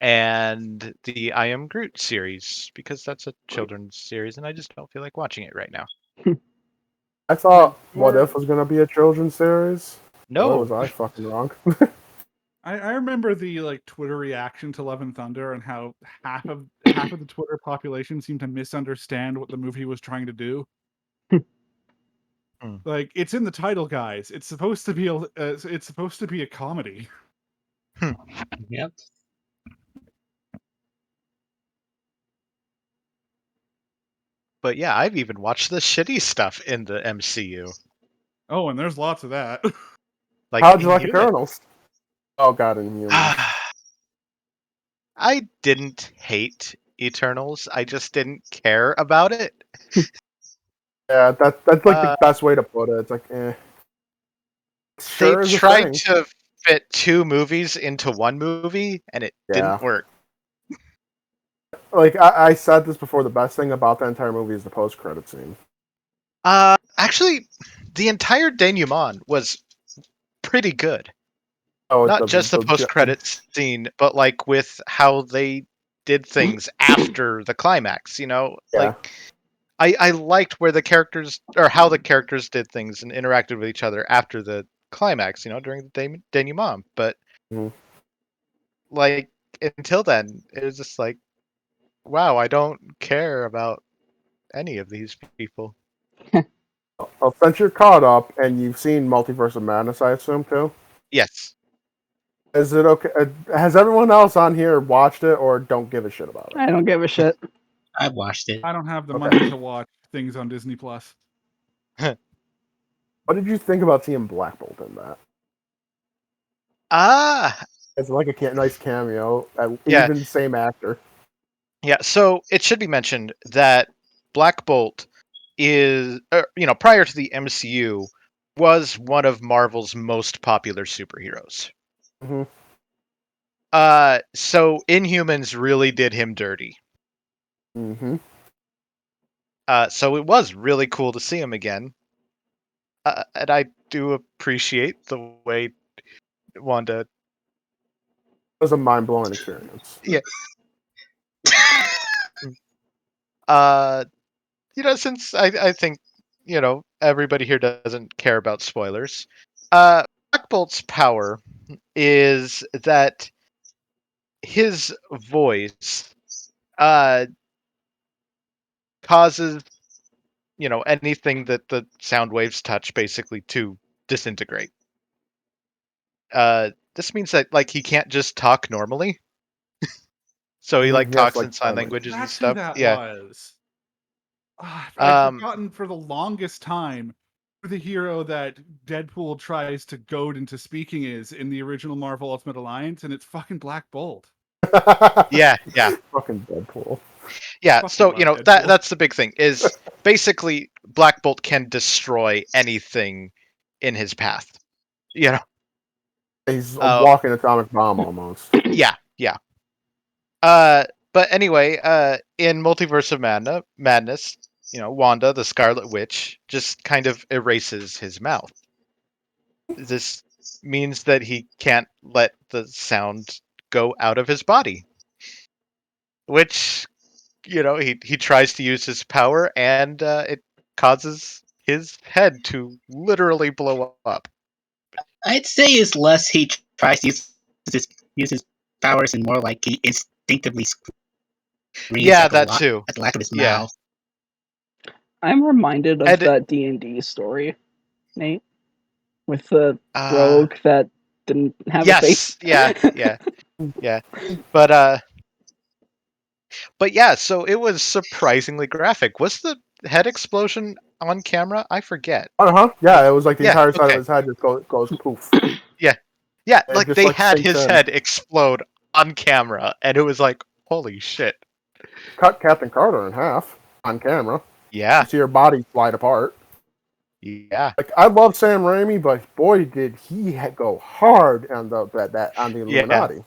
And the I Am Groot series because that's a children's series and I just don't feel like watching it right now. I thought What If was going to be a children's series. No. Or was I fucking wrong? I remember the, like, Twitter reaction to Love and Thunder and how half of the Twitter population seemed to misunderstand what the movie was trying to do. Like, it's in the title, guys. It's supposed to be a comedy. Yep. But yeah, I've even watched the shitty stuff in the MCU. Oh, and there's lots of that. Like, how'd you like Eternals? Oh god, Inhumans. I didn't hate Eternals. I just didn't care about it. Yeah, that's like the best way to put it. It's like, They tried to fit two movies into one movie, and it didn't work. Like, I said this before, the best thing about the entire movie is the post-credit scene. Actually, the entire denouement was pretty good. Oh, not just the post-credits scene, but like with how they did things after the climax. Like I liked where the characters or how the characters did things and interacted with each other after the climax. During the denouement. But Mhm. Like, until then, it was just like, wow, I don't care about any of these people. Well, since you're caught up and you've seen Multiverse of Madness, I assume too. Yes. Is it okay? Has everyone else on here watched it or don't give a shit about it? I don't give a shit. I watched it. I don't have the Okay. money to watch things on Disney Plus. What did you think about seeing Black Bolt in that? Ah, It's like a nice cameo. Yeah. Even the same actor. yeah. So it should be mentioned that Black Bolt is, prior to the MCU, was one of Marvel's most popular superheroes. Mm-hmm. So Inhumans really did him dirty. Mm-hmm. So it was really cool to see him again. And I do appreciate the way Wanda. It was a mind-blowing experience. Yeah. Since I think, everybody here doesn't care about spoilers. Black Bolt's power is that his voice causes, anything that the sound waves touch basically to disintegrate. This means that, like, he can't just talk normally. So he, like, Yes, talks like in sign language. languages and That's who stuff. that Yeah. was. I've Um, forgotten for the longest time who the hero that Deadpool tries to goad into speaking is in the original Marvel Ultimate Alliance, and it's fucking Black Bolt. yeah. Fucking Deadpool. Yeah, Fucking so, love Deadpool. that's the big thing, is basically Black Bolt can destroy anything in his path. He's a Uh, walking atomic bomb almost. yeah. But anyway, in Multiverse of Madness, Wanda, the Scarlet Witch, just kind of erases his mouth. This means that he can't let the sound go out of his body. Which, he tries to use his power, and it causes his head to literally blow up. I'd say it's less he tries to use his powers and more like he instinctively screams Yeah, at that too. the lack of his Yeah. mouth. I'm reminded of And that D&D story, Nate, with the uh, rogue that didn't have a face. yes, yeah. But yeah, so it was surprisingly graphic. Was the head explosion on camera? I forget. Yeah, it was like the Yeah, entire side okay. of his head just goes poof. Yeah, It like just, they like, had sinks his in. head explode on camera, and it was like, holy shit. Cut Captain Carter in half on camera. Yeah, You see her body slide apart. yeah, Like, I love Sam Raimi, but boy, did he go hard on the Illuminati.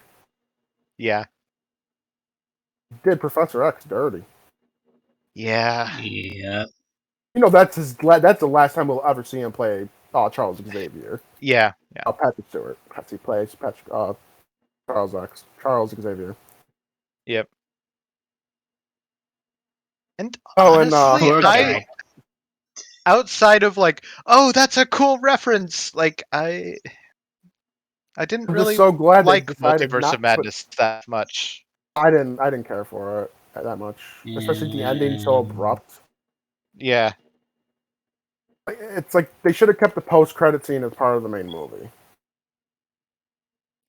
yeah, He did Professor X dirty. yeah. Yeah. That's the last time we'll ever see him play Charles Xavier. Yeah. Patrick Stewart. He plays Charles Xavier. Yep. And Oh, and honestly, Poor guy. outside of like, oh, that's a cool reference, like I didn't I'm really just so glad they like decided Multiverse not of to put. Madness that much. I didn't care for it that much, especially the ending so abrupt. Yeah. It's like they should have kept the post-credit scene as part of the main movie.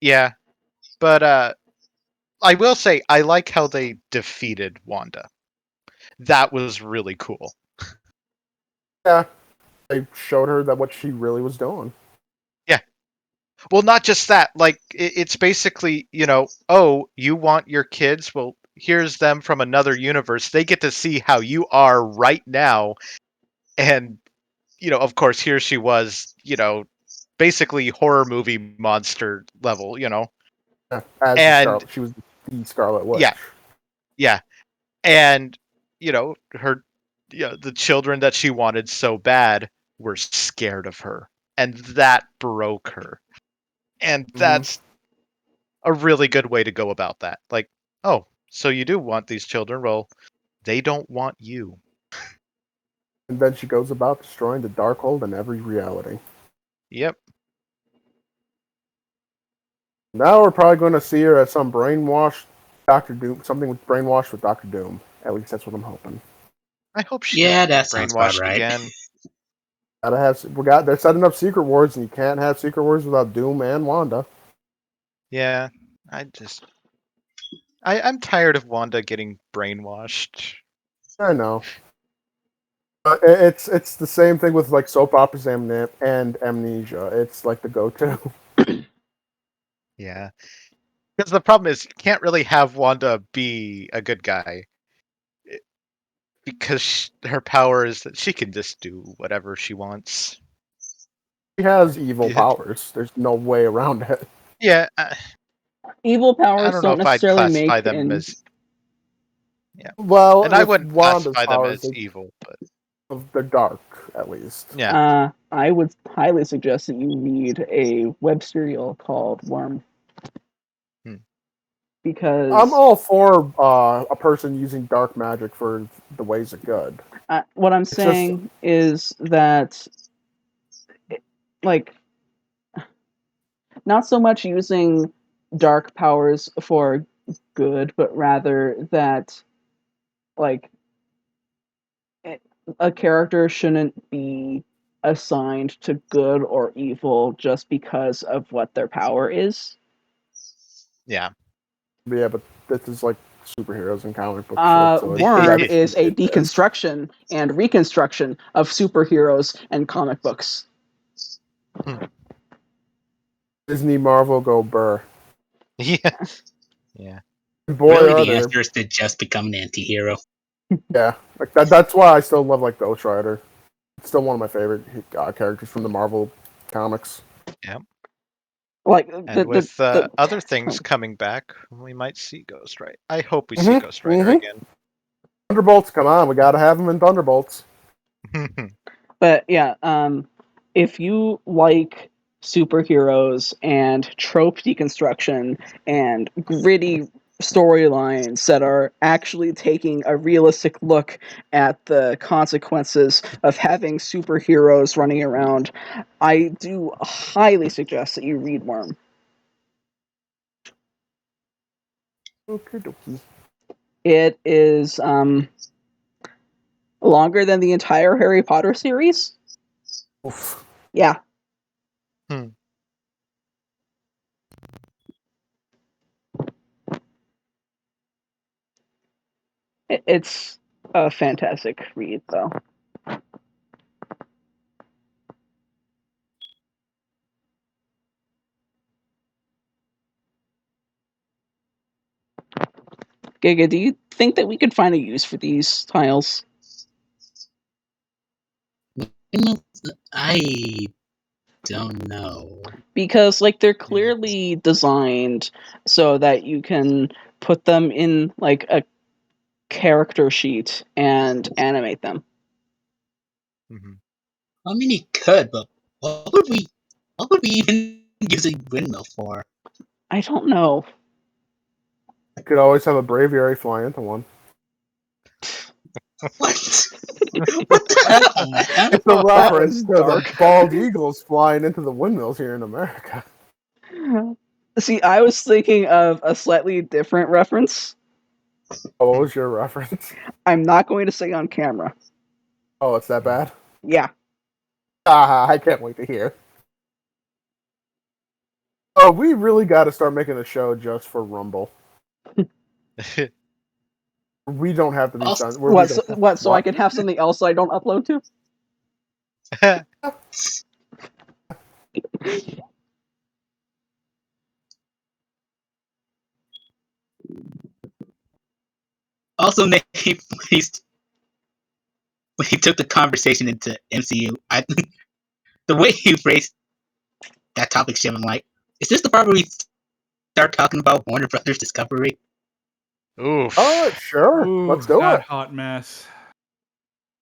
Yeah. But I will say I like how they defeated Wanda. That was really cool. Yeah, they showed her that what she really was doing. Yeah. Well, not just that. Like, it's basically, oh, you want your kids? Well, here's them from another universe. They get to see how you are right now. And, of course, here she was, basically horror movie monster level, Yeah, And she was the Scarlet Witch. yeah. And, her, the children that she wanted so bad were scared of her. And that broke her. And that's a really good way to go about that. Like, oh, so you do want these children? Well, they don't want you. And then she goes about destroying the Darkhold in every reality. Yep. Now we're probably going to see her as some brainwashed Doctor Doom, something with brainwashed with Doctor Doom. At least that's what I'm hoping. I hope she Yeah, gets that sounds about brainwashed right. again. They're setting up Secret Wars, and you can't have Secret Wars without Doom and Wanda. Yeah, I'm tired of Wanda getting brainwashed. I know. It's the same thing with like soap operas and Amnesia. It's like the go-to. Yeah, because the problem is you can't really have Wanda be a good guy because her power is that she can just do whatever she wants. She has evil Yeah, powers. There's no way around it. yeah, Evil I powers don't know don't if I'd necessarily classify make them an as Well, and I with wouldn't Wanda's classify them powers, as evil, but they're dark, at least. yeah. I would highly suggest that you read a web serial called Worm. Hmm. Because I'm all for a person using dark magic for the ways of good. what I'm It's saying is that, like, not so much using dark powers for good, but rather that, like, a character shouldn't be assigned to good or evil just because of what their power is. Yeah. Yeah, but this is like superheroes and comic book shit. So Worm it is a is. deconstruction and reconstruction of superheroes and comic books. Disney, Marvel, go burr. Yeah. Yeah. Boy, Really, are the there. answer is to just become an anti-hero. Yeah, like that's why I still love like Ghost Rider. It's still one of my favorite characters from the Marvel comics. Yeah. Like And with other things coming back, we might see Ghost Rider. I hope we see Ghost Rider again. Thunderbolts, come on, we gotta have them in Thunderbolts. But yeah, if you like superheroes and trope deconstruction and gritty storylines that are actually taking a realistic look at the consequences of having superheroes running around, I do highly suggest that you read Worm. Okie dokie. It is longer than the entire Harry Potter series. Oof. Yeah. It's a fantastic read, though. Giga, do you think that we could find a use for these tiles? I don't know. Because, like, they're clearly designed so that you can put them in, like, a character sheet and animate them. I mean, he could, but what would we even use a windmill for? I don't know. I could always have a Braviary fly into one. What? What the hell, man? It's a reference to the dark. bald eagles flying into the windmills here in America. See, I was thinking of a slightly different reference. Oh, what was your reference? I'm not going to say on camera. Oh, it's that bad? Yeah. I can't wait to hear. Oh, we really got to start making a show just for Rumble. We don't have to be Also- done. What? So I can have something else I don't upload to? Also, Nate, when he took the conversation into MCU, the way he phrased that topic, shit, I'm like, is this the part where we start talking about Warner Brothers Discovery? Oof. Oh, sure. Ooh, Let's do that it. hot mess.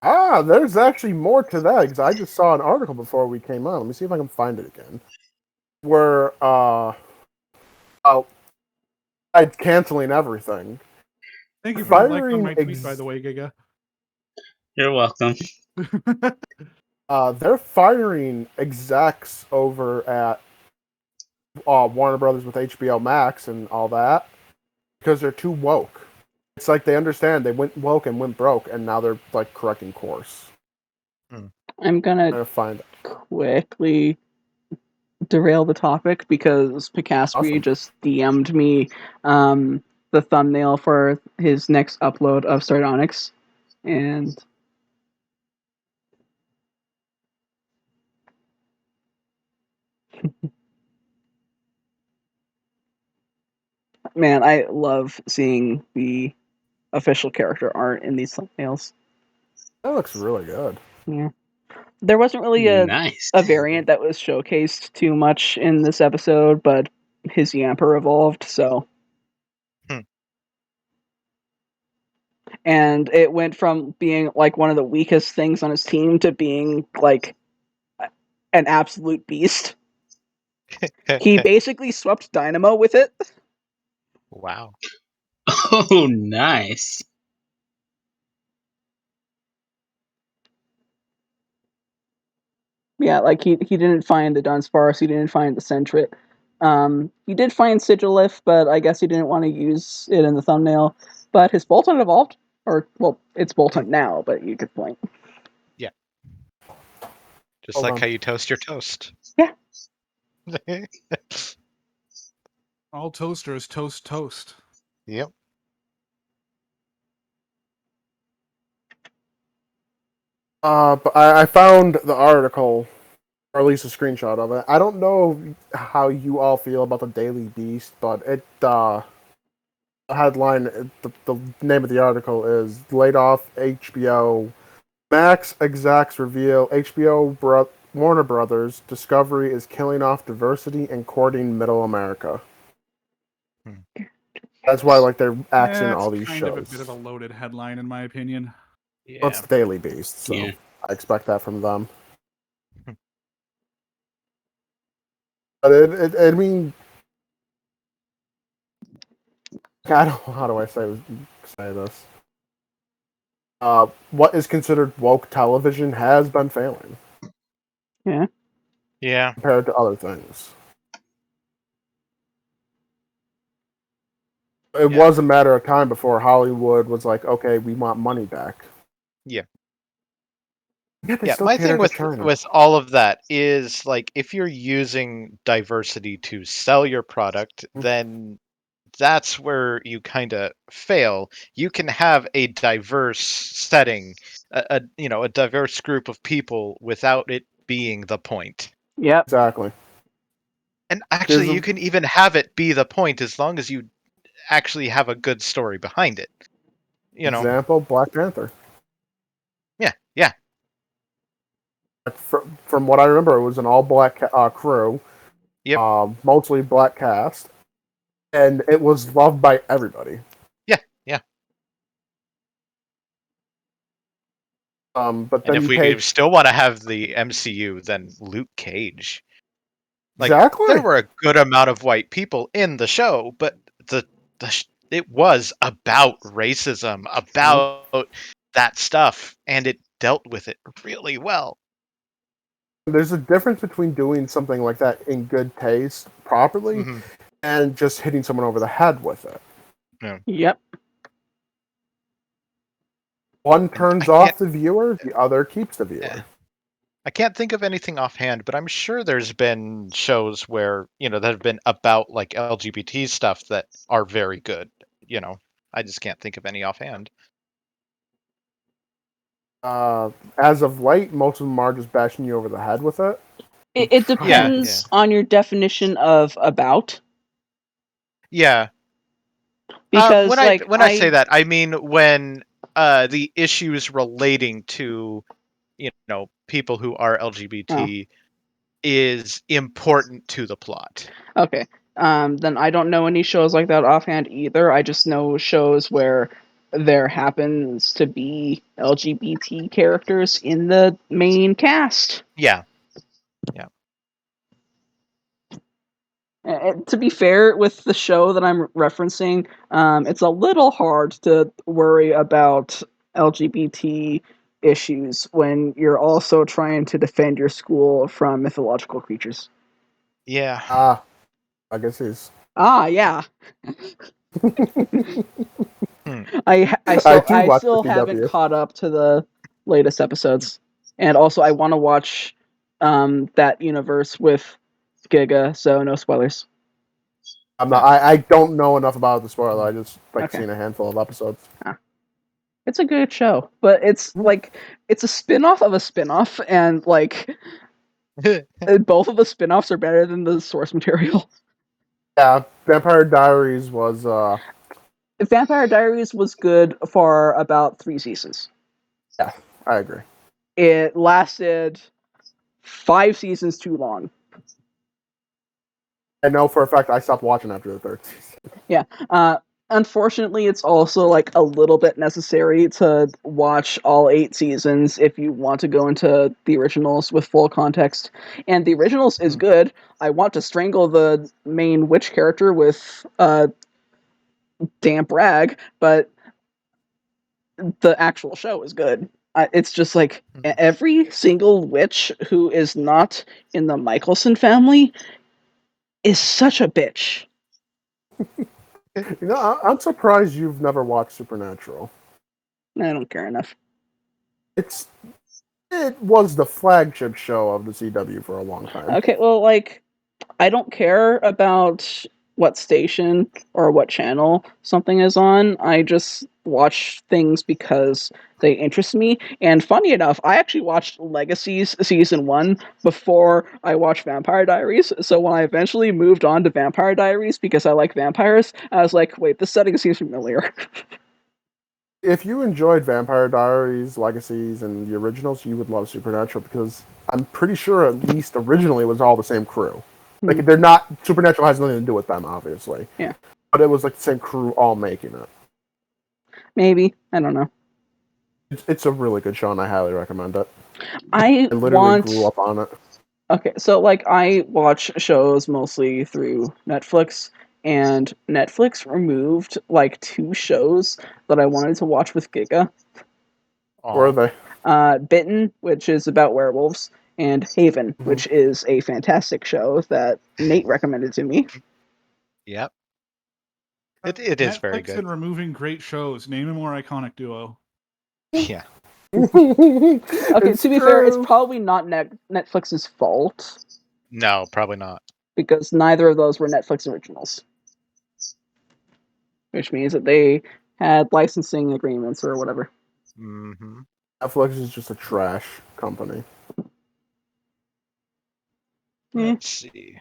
There's actually more to that because I just saw an article before we came on. Let me see if I can find it again. Where I'd canceling everything. Thank you for liking Firing my tweet, by the way, Giga. You're welcome. They're firing execs over at Warner Brothers with HBO Max and all that because they're too woke. It's like they understand they went woke and went broke, and now they're like correcting course. I'm gonna quickly derail the topic because Picastri just DM'd me the thumbnail for his next upload of Sardonyx, and man, I love seeing the official character art in these thumbnails. That looks really good. Yeah. There wasn't really Nice. a variant that was showcased too much in this episode, but his Yamper evolved, so. And it went from being like one of the weakest things on his team to being like an absolute beast. He basically swept Dynamo with it. Wow. Oh, nice. Yeah, like he didn't find the Dunsparce, he didn't find the Sentret. He did find Sigilif, but I guess he didn't want to use it in the thumbnail. But his Bolton evolved. Or, well, it's Bolton now, but you could point. Yeah. Just like how you toast your toast. Yeah. All toasters toast. Yep. But I found the article, or at least a screenshot of it. I don't know how you all feel about the Daily Beast, but it the headline, the name of the article is "Laid Off HBO Max Execs Reveal Warner Brothers Discovery is Killing Off Diversity and Courting Middle America." That's why like they're axing all these kind shows. of a bit of a loaded headline, in my opinion. Yeah. Well, it's the Daily Beast, so I expect that from them. But I mean, I don't. How do I say this? What is considered woke television has been failing. Yeah. Yeah. Compared to other things. It was a matter of time before Hollywood was like, okay, we want money back. Yeah. Yeah, my thing with all of that is like if you're using diversity to sell your product, then that's where you kind of fail. You can have a diverse setting, a diverse group of people without it being the point. Yep. Exactly. And actually, you can even have it be the point as long as you actually have a good story behind it. Example, Black Panther. Yeah. From what I remember, it was an all-black crew. Yep. Mostly black cast. And it was loved by everybody. Yeah. But and then if we still want to have the MCU, then Luke Cage. Like, exactly. There were a good amount of white people in the show, but it was about racism, about that stuff, and it dealt with it really well. There's a difference between doing something like that in good taste, properly, and just hitting someone over the head with it. Yeah. Yep. One turns off the viewer, the other keeps the viewer. Yeah. I can't think of anything offhand, but I'm sure there's been shows where, that have been about like LGBT stuff that are very good. I just can't think of any offhand. As of late, most of them are just bashing you over the head with it. It depends on your definition of about. Yeah. Because when I say that, I mean when the issues relating to people who are LGBT is important to the plot. Okay. Then I don't know any shows like that offhand either. I just know shows where there happens to be LGBT characters in the main cast. Yeah. To be fair, with the show that I'm referencing, it's a little hard to worry about LGBT issues when you're also trying to defend your school from mythological creatures. Yeah. I guess he's. Yeah. I do I watch the still haven't CW. caught up to the latest episodes, and also I want to watch that universe with Giga, so no spoilers. I'm not. I don't know enough about the spoiler. I just Okay. seen a handful of episodes. It's a good show, but it's like it's a spin-off of a spin-off, and like both of the spin-offs are better than the source material. Yeah, Vampire Diaries was. Vampire Diaries was good for about 3 seasons. Yeah, I agree. It lasted 5 seasons too long. I know for a fact I stopped watching after the 3rd season. Yeah. Unfortunately, it's also like a little bit necessary to watch all 8 seasons if you want to go into the originals with full context. And the originals is good. I want to strangle the main witch character with damp rag, but the actual show is good. It's just like every single witch who is not in the Michelson family is such a bitch. You know, I'm surprised you've never watched Supernatural. I don't care enough. It was the flagship show of the CW for a long time. Okay, well, like, I don't care about what station or what channel something is on. I just watch things because they interest me. And funny enough, I actually watched Legacies season 1 before I watched Vampire Diaries. So when I eventually moved on to Vampire Diaries because I like vampires, I was like, wait, this setting seems familiar. If you enjoyed Vampire Diaries, Legacies, and the originals, you would love Supernatural because I'm pretty sure at least originally it was all the same crew. Like they're not Supernatural has nothing to do with them, obviously. Yeah. But it was like the same crew all making it. Maybe. I don't know. It's a really good show and I highly recommend it. I literally grew up on it. Okay, so like I watch shows mostly through Netflix, and Netflix removed like 2 shows that I wanted to watch with Giga. Where are they? Bitten, which is about werewolves, and Haven, which is a fantastic show that Nate recommended to me. Yep. It is very Netflix good. and removing great shows. Name a more iconic duo. Yeah. Okay, to be fair, it's probably not Netflix's fault. No, probably not. Because neither of those were Netflix originals. Which means that they had licensing agreements or whatever. Mm-hmm. Netflix is just a trash company. Let's see.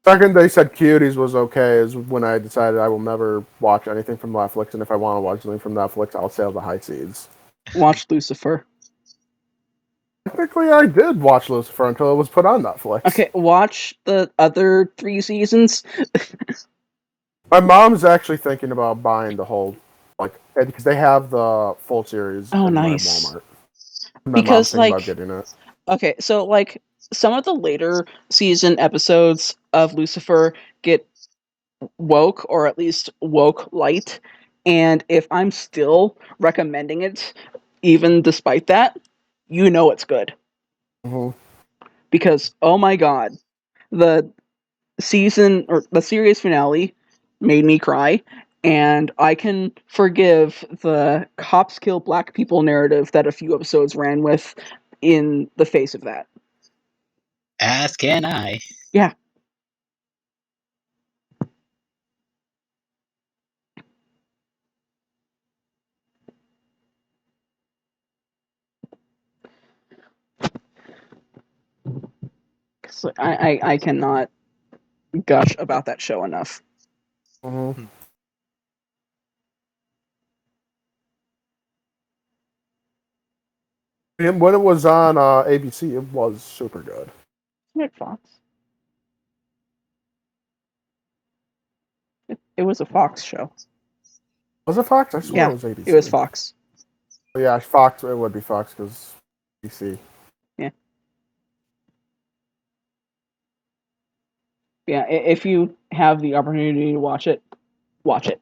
Second they said Cuties was okay is when I decided I will never watch anything from Netflix, and if I want to watch something from Netflix, I'll sail the high seas. Watch Lucifer. Technically, I did watch Lucifer until it was put on Netflix. Okay, watch the other 3 seasons. My mom's actually thinking about buying the whole, because they have the full series in nice. Walmart. Because, about getting it. Okay, so, like, some of the later season episodes of Lucifer get woke, or at least woke light, and if I'm still recommending it, even despite that, you know it's good. Mm-hmm. Because, oh my god, the series finale made me cry, and I can forgive the cops kill black people narrative that a few episodes ran with in the face of that. As can I. Yeah. So I cannot gush about that show enough. Mm-hmm. And when it was on ABC, it was super good. Isn't it Fox? It was a Fox show. Was it Fox? I swear Yeah, it was ABC. it was Fox. Oh, yeah, Fox. It would be Fox because ABC. Yeah. Yeah, if you have the opportunity to watch it, watch it.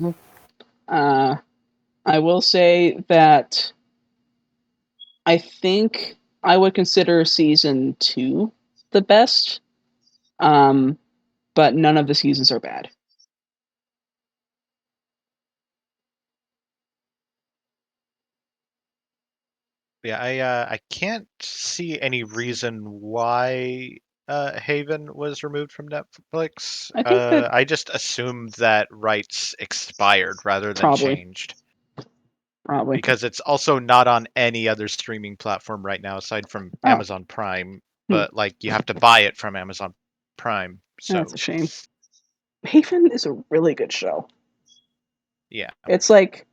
Mm-hmm. I will say that I think I would consider season 2 the best. But none of the seasons are bad. Yeah, I can't see any reason why Haven was removed from Netflix. I think that I just assumed that rights expired rather than Probably. changed. probably. Because it's also not on any other streaming platform right now aside from Oh. Amazon Prime. But like you have to buy it from Amazon Prime. So That's a shame. Haven is a really good show. yeah. It's like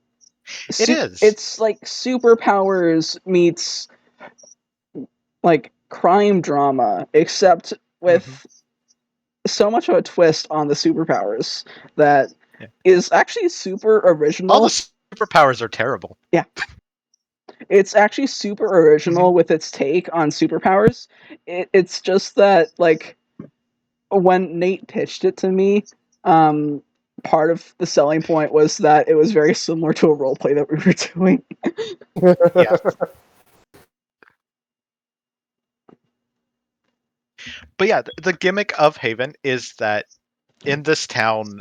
It is. It's like superpowers meets like crime drama, except with so much of a twist on the superpowers that is actually super original. All the superpowers are terrible. Yeah. It's actually super original with its take on superpowers. It's just that, like, when Nate pitched it to me, part of the selling point was that it was very similar to a roleplay that we were doing. Yeah. But yeah, the gimmick of Haven is that in this town,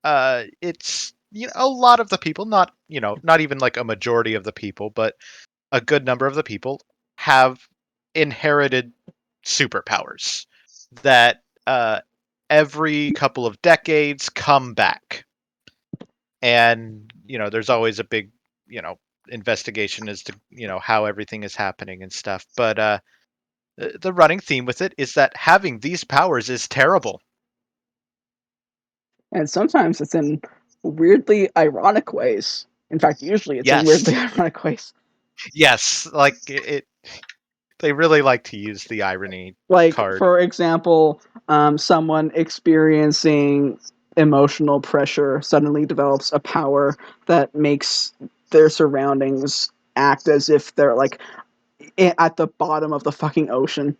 it's a lot of the people, not even like a majority of the people, but a good number of the people have inherited superpowers that every couple of decades come back, and there's always a big investigation as to how everything is happening and stuff. But the running theme with it is that having these powers is terrible. And sometimes it's in weirdly ironic ways. In fact, usually it's in weirdly ironic ways. Yes, like it. They really like to use the irony Like, card. for example, someone experiencing emotional pressure suddenly develops a power that makes their surroundings act as if they're like at the bottom of the fucking ocean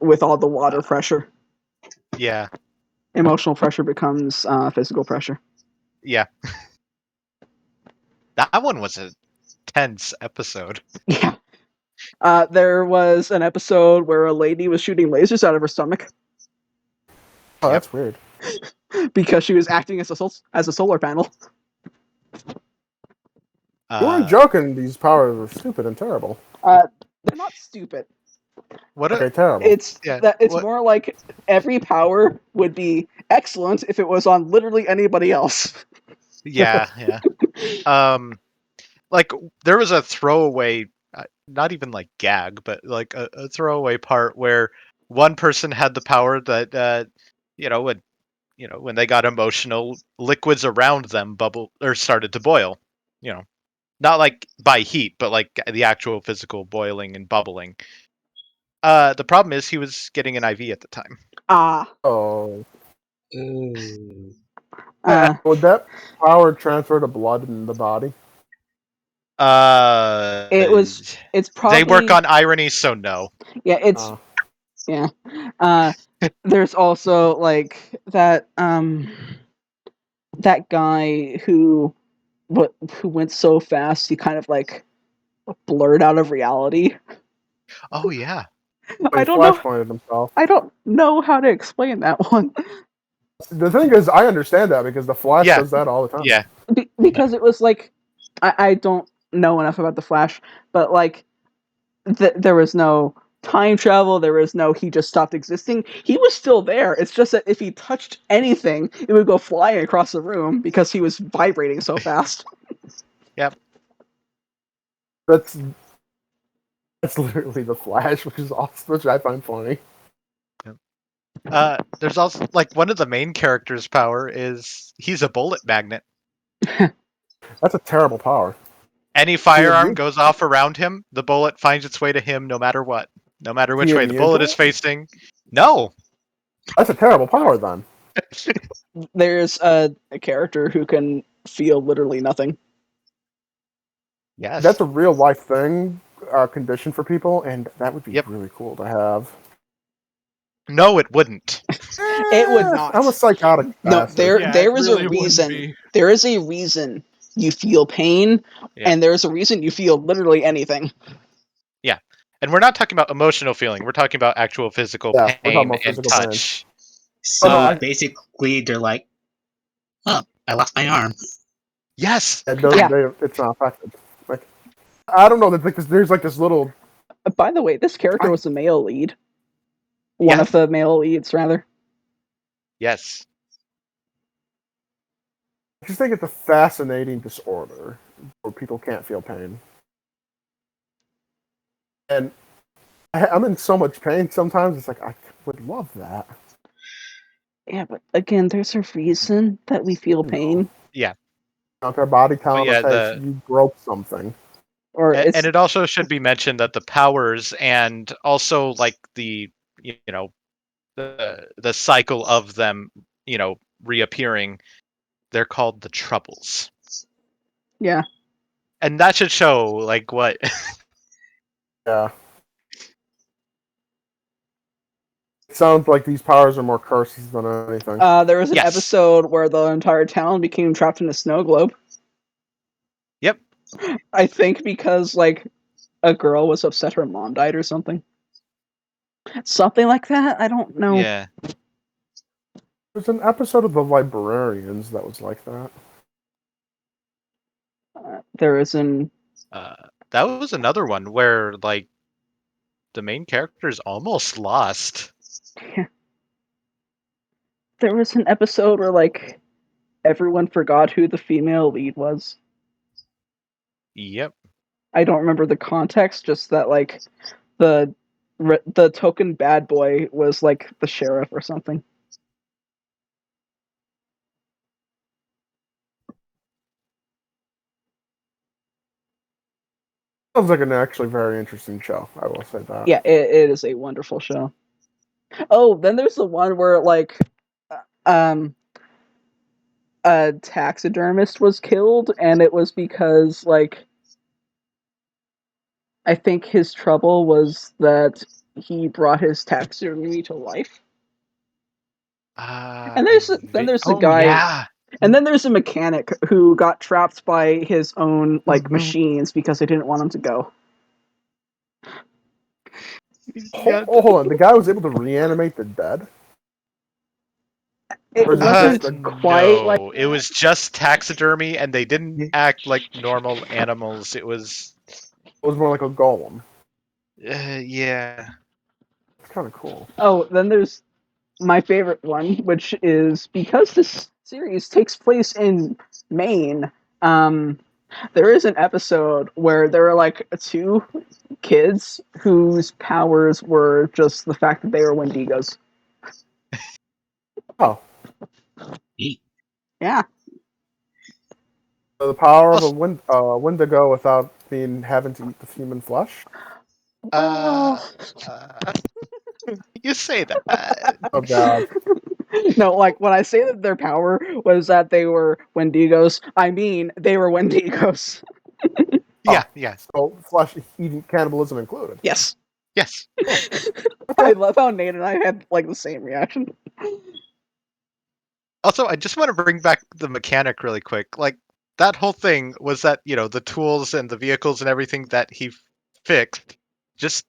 with all the water pressure. Yeah. Emotional pressure becomes physical pressure. Yeah. That one was a tense episode. Yeah. There was an episode where a lady was shooting lasers out of her stomach. Oh, that's weird. Because she was acting as a solar panel. You weren't joking. These powers are stupid and terrible. They're not stupid. Terrible. It's more like every power would be excellent if it was on literally anybody else. Yeah. Like there was a throwaway, not even like gag, but like a throwaway part where one person had the power that when they got emotional, liquids around them started to boil. Not like by heat, but like the actual physical boiling and bubbling. The problem is he was getting an IV at the time. Oh. Would that power transfer to blood in the body? It's probably they work on irony, so no. Yeah, yeah. There's also like that that guy who went so fast he kind of like blurred out of reality. Oh yeah. I don't know. Himself. I don't know how to explain that one. The thing is, I understand that because the Flash does that all the time. Yeah. Because it was like, I don't know enough about the Flash, but like, there was no time travel. There was no he just stopped existing. He was still there. It's just that if he touched anything, it would go flying across the room because he was vibrating so fast. Yep. That's literally the Flash, which is awesome, which I find funny. There's also like one of the main characters' power is he's a bullet magnet. That's a terrible power. Any firearm goes off around him, the bullet finds its way to him no matter what. No matter which way the bullet is facing. No. That's a terrible power then. There's a character who can feel literally nothing. Yes. That's a real life thing, condition for people, and that would be really cool to have. No, it wouldn't. It would not. I'm a psychotic bastard. No, there is a reason. There is a reason you feel pain, and there's a reason you feel literally anything. Yeah. And we're not talking about emotional feeling. We're talking about actual physical Yeah, we're talking pain about and physical pain. touch. So no, basically, they're like, "Oh, I lost my arm." Yes. And it's not affected. Like, I don't know. There's like this little. By the way, this character was a male lead. One Yes. of the male leads, rather. Yes. I just think it's a fascinating disorder where people can't feel pain. And I'm in so much pain sometimes. It's like I would love that. Yeah, but again, there's a reason that we feel pain. Yeah. Not their body telling yeah, us, hey, you broke something. Or And, it's and it also should be mentioned that the powers and also like the the cycle of them, reappearing, they're called the troubles. yeah. And that should show like what Yeah. It sounds like these powers are more curses than anything. There was an Yes. episode where the entire town became trapped in a snow globe. Yep. I think because like a girl was upset her mom died or something. Something like that. I don't know. Yeah. There's an episode of The Librarians that was like that. There is an That was another one where like the main character's almost lost. there was an episode where like everyone forgot who the female lead was. Yep. I don't remember the context, just that like the token bad boy was like the sheriff or something. Sounds like an actually very interesting show. I will say that. Yeah, it is a wonderful show. Oh, then there's the one where like a taxidermist was killed, and it was because like I think his trouble was that he brought his taxidermy to life. And there's a guy, yeah. and then there's a mechanic who got trapped by his own like machines because they didn't want him to go. Hold on, the guy was able to reanimate the dead? It Or is it wasn't just quite no, like it was just taxidermy, and they didn't act like normal animals. It was, more like a golem. yeah. It's kind of cool. Oh, then there's my favorite one, which is because this series takes place in Maine. There is an episode where there are like two kids whose powers were just the fact that they were Wendigos. Oh. Yeah. So the power of a Wendigo without having to eat the human flesh? You say that. Oh god. No, like when I say that their power was that they were Wendigos, I mean they were Wendigos. Yeah. So flesh eating cannibalism included. Yes. Yes. I love how Nate and I had like the same reaction. Also, I just want to bring back the mechanic really quick. Like, that whole thing was that, the tools and the vehicles and everything that he fixed just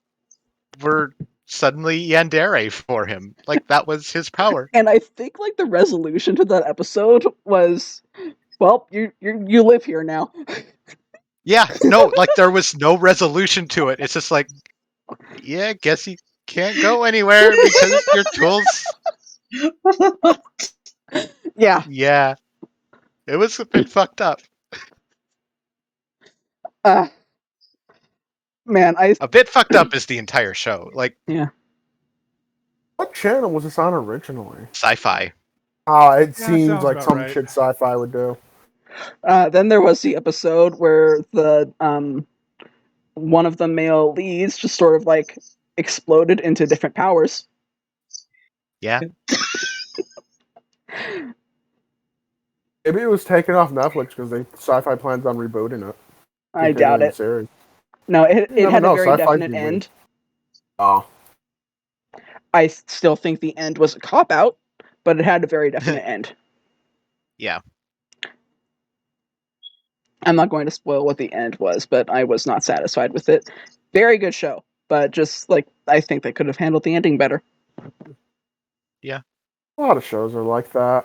were suddenly yandere for him. Like, that was his power. And I think like the resolution to that episode was, well, you live here now. Yeah, no, like there was no resolution to it. It's just like, yeah, guess you can't go anywhere because your tools. Yeah. Yeah, it was a bit fucked up. Man, A bit fucked up is the entire show. Like, yeah. What channel was this on originally? Sci-Fi. It seems sounds like about some right. shit sci-fi would do. Then there was the episode where the one of the male leads just sort of like exploded into different powers. Yeah. Maybe it was taken off Netflix because Sci-Fi plans on rebooting it. I doubt it. Series. No, it never had know, a very sci-fi's definite be end. Oh. I still think the end was a cop-out, but it had a very definite end. Yeah. I'm not going to spoil what the end was, but I was not satisfied with it. Very good show, but just like I think they could have handled the ending better. Yeah. A lot of shows are like that.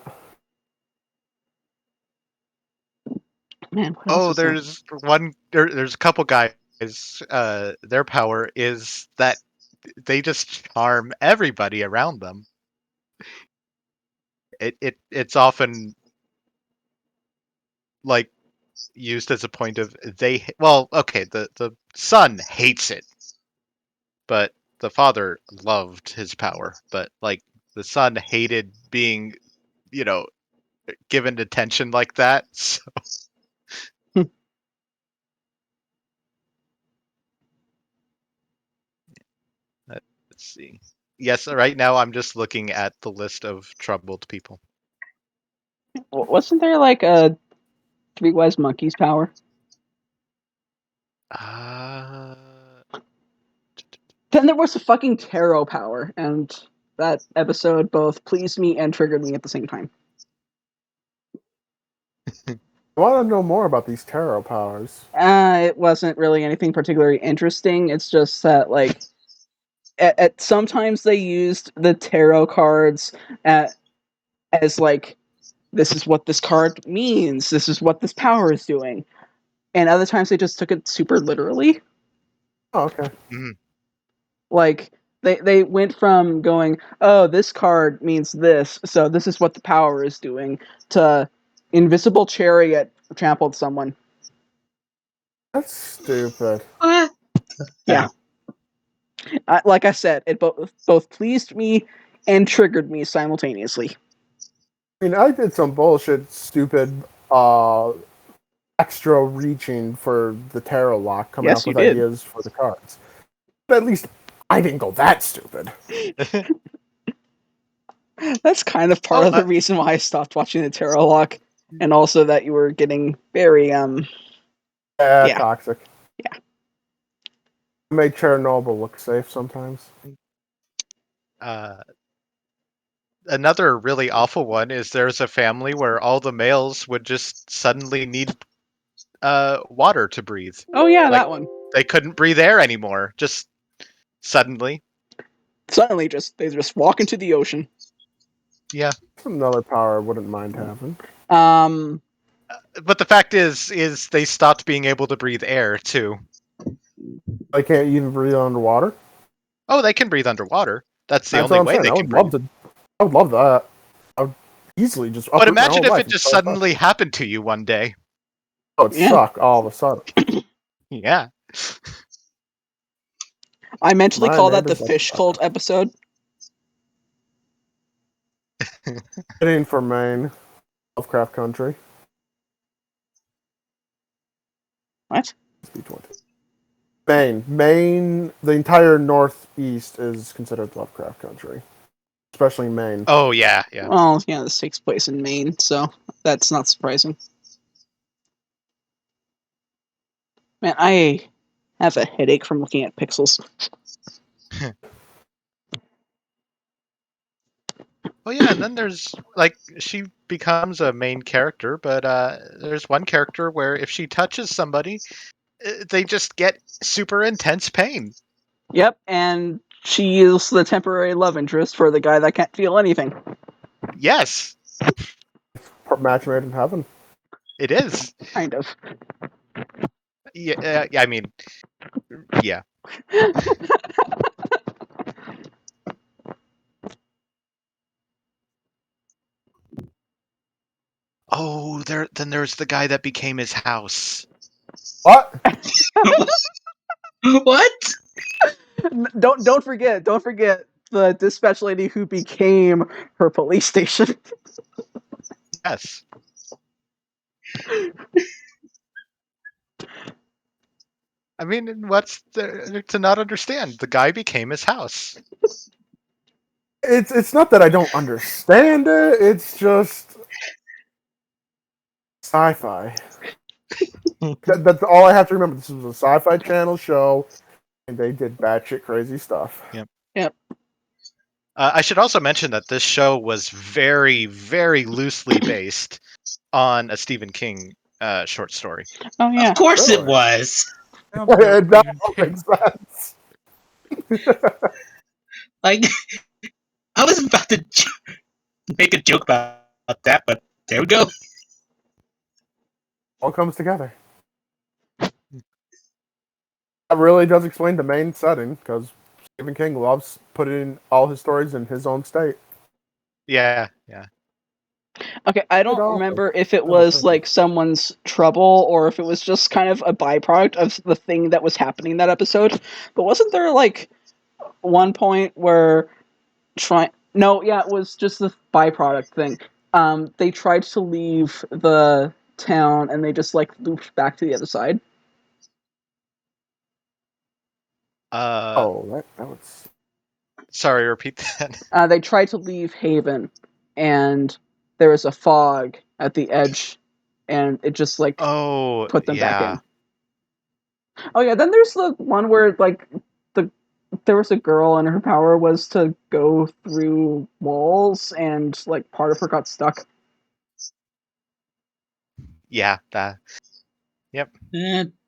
Man, what else Oh, is there? there's one. There's a couple guys. Their power is that they just charm everybody around them. It's often like used as a point of they. Well, okay, the son hates it, but the father loved his power. But like the son hated being, given attention like that. So. Let's see. Yes, right now I'm just looking at the list of troubled people. Wasn't there like a Three Wise Monkeys power? Then there was a fucking tarot power, and that episode both pleased me and triggered me at the same time. I want to know more about these tarot powers. It wasn't really anything particularly interesting. It's just that, like, at sometimes they used the tarot cards as like, this is what this card means. This is what this power is doing. And other times they just took it super literally. Oh, okay. Mm-hmm. Like, they went from going, oh, this card means this, so this is what the power is doing, to invisible chariot trampled someone. That's stupid. What? Yeah. Like I said, it both pleased me and triggered me simultaneously. I mean, I did some bullshit, stupid, extra reaching for the tarot lock, coming Yes, up with you did. ideas for the cards. But at least I didn't go that stupid. That's kind of part of the reason why I stopped watching the tarot lock, and also that you were getting very toxic. Yeah. I made Chernobyl look safe sometimes. Another really awful one is there's a family where all the males would just suddenly need water to breathe. Oh yeah, Like, that one. They couldn't breathe air anymore. Just suddenly. Suddenly, they just walk into the ocean. Yeah. That's another power I wouldn't mind having. But the fact is they stopped being able to breathe air too. They can't even breathe underwater? Oh, they can breathe underwater. That's the That's only what I'm way saying. they I can would breathe. I would love that. I would easily just. But uproot my imagine whole if life it just and start suddenly happened to you one day. Oh, it'd suck all of a sudden. Yeah. I mentally My call that the neighbors like fish suck. cult episode. Heading for Maine, Lovecraft Country. What? Maine, the entire northeast is considered Lovecraft Country, especially Maine. Oh yeah. Well, yeah, this takes place in Maine, so that's not surprising. Man, I have a headache from looking at pixels. Oh yeah, and then there's she becomes a main character, but there's one character where if she touches somebody, they just get super intense pain. Yep, and she is the temporary love interest for the guy that can't feel anything. Yes. Match made in heaven. It is. Kind of. Yeah, I mean, yeah. Oh, then there's the guy that became his house. What? What? Don't forget the dispatch lady who became her police station. Yes. I mean, what's there to not understand? The guy became his house. It's not that I don't understand it. It's just sci-fi. That's all I have to remember. This was a Sci-Fi Channel show, and they did batshit crazy stuff. Yep. I should also mention that this show was very, very loosely based on a Stephen King short story. Oh yeah. Of course Really? it was. Sounds about That right. makes sense. Like, I was about to make a joke about that, but there we go. All comes together. That really does explain the main setting, because Stephen King loves putting all his stories in his own state. Yeah. Okay, I don't remember if it was like someone's trouble or if it was just kind of a byproduct of the thing that was happening in that episode. But wasn't there like one point where No, yeah, it was just the byproduct thing. They tried to leave the town and they just like looped back to the other side. That was. Sorry, repeat that. They tried to leave Haven, and there was a fog at the edge, and it just like put them back in. Oh yeah, then there's the one where like there was a girl and her power was to go through walls, and like part of her got stuck. Yeah, that. Yep.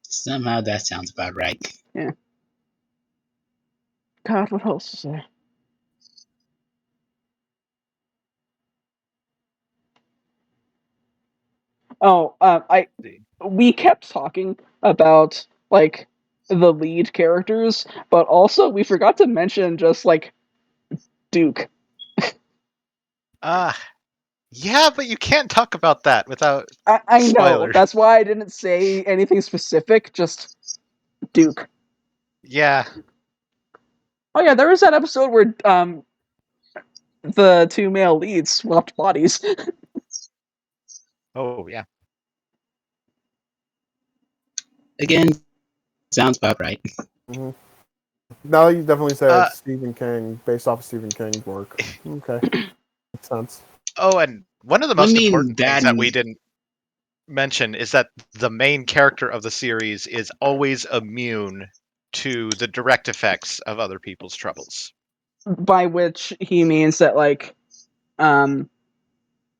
Somehow that sounds about right. Yeah. God, what else is there? Oh, we kept talking about like the lead characters, but also we forgot to mention just like Duke. Yeah, but you can't talk about that without I know. spoilers. That's why I didn't say anything specific, just Duke. Yeah. Oh yeah, there was that episode where the two male leads swapped bodies. Oh yeah. Again, sounds about right. Mm-hmm. Now you definitely say it's Stephen King, based off of Stephen King's work. Okay. Makes sense. Oh, and one of the most important things that we didn't mention is that the main character of the series is always immune to the direct effects of other people's troubles. By which he means that, like,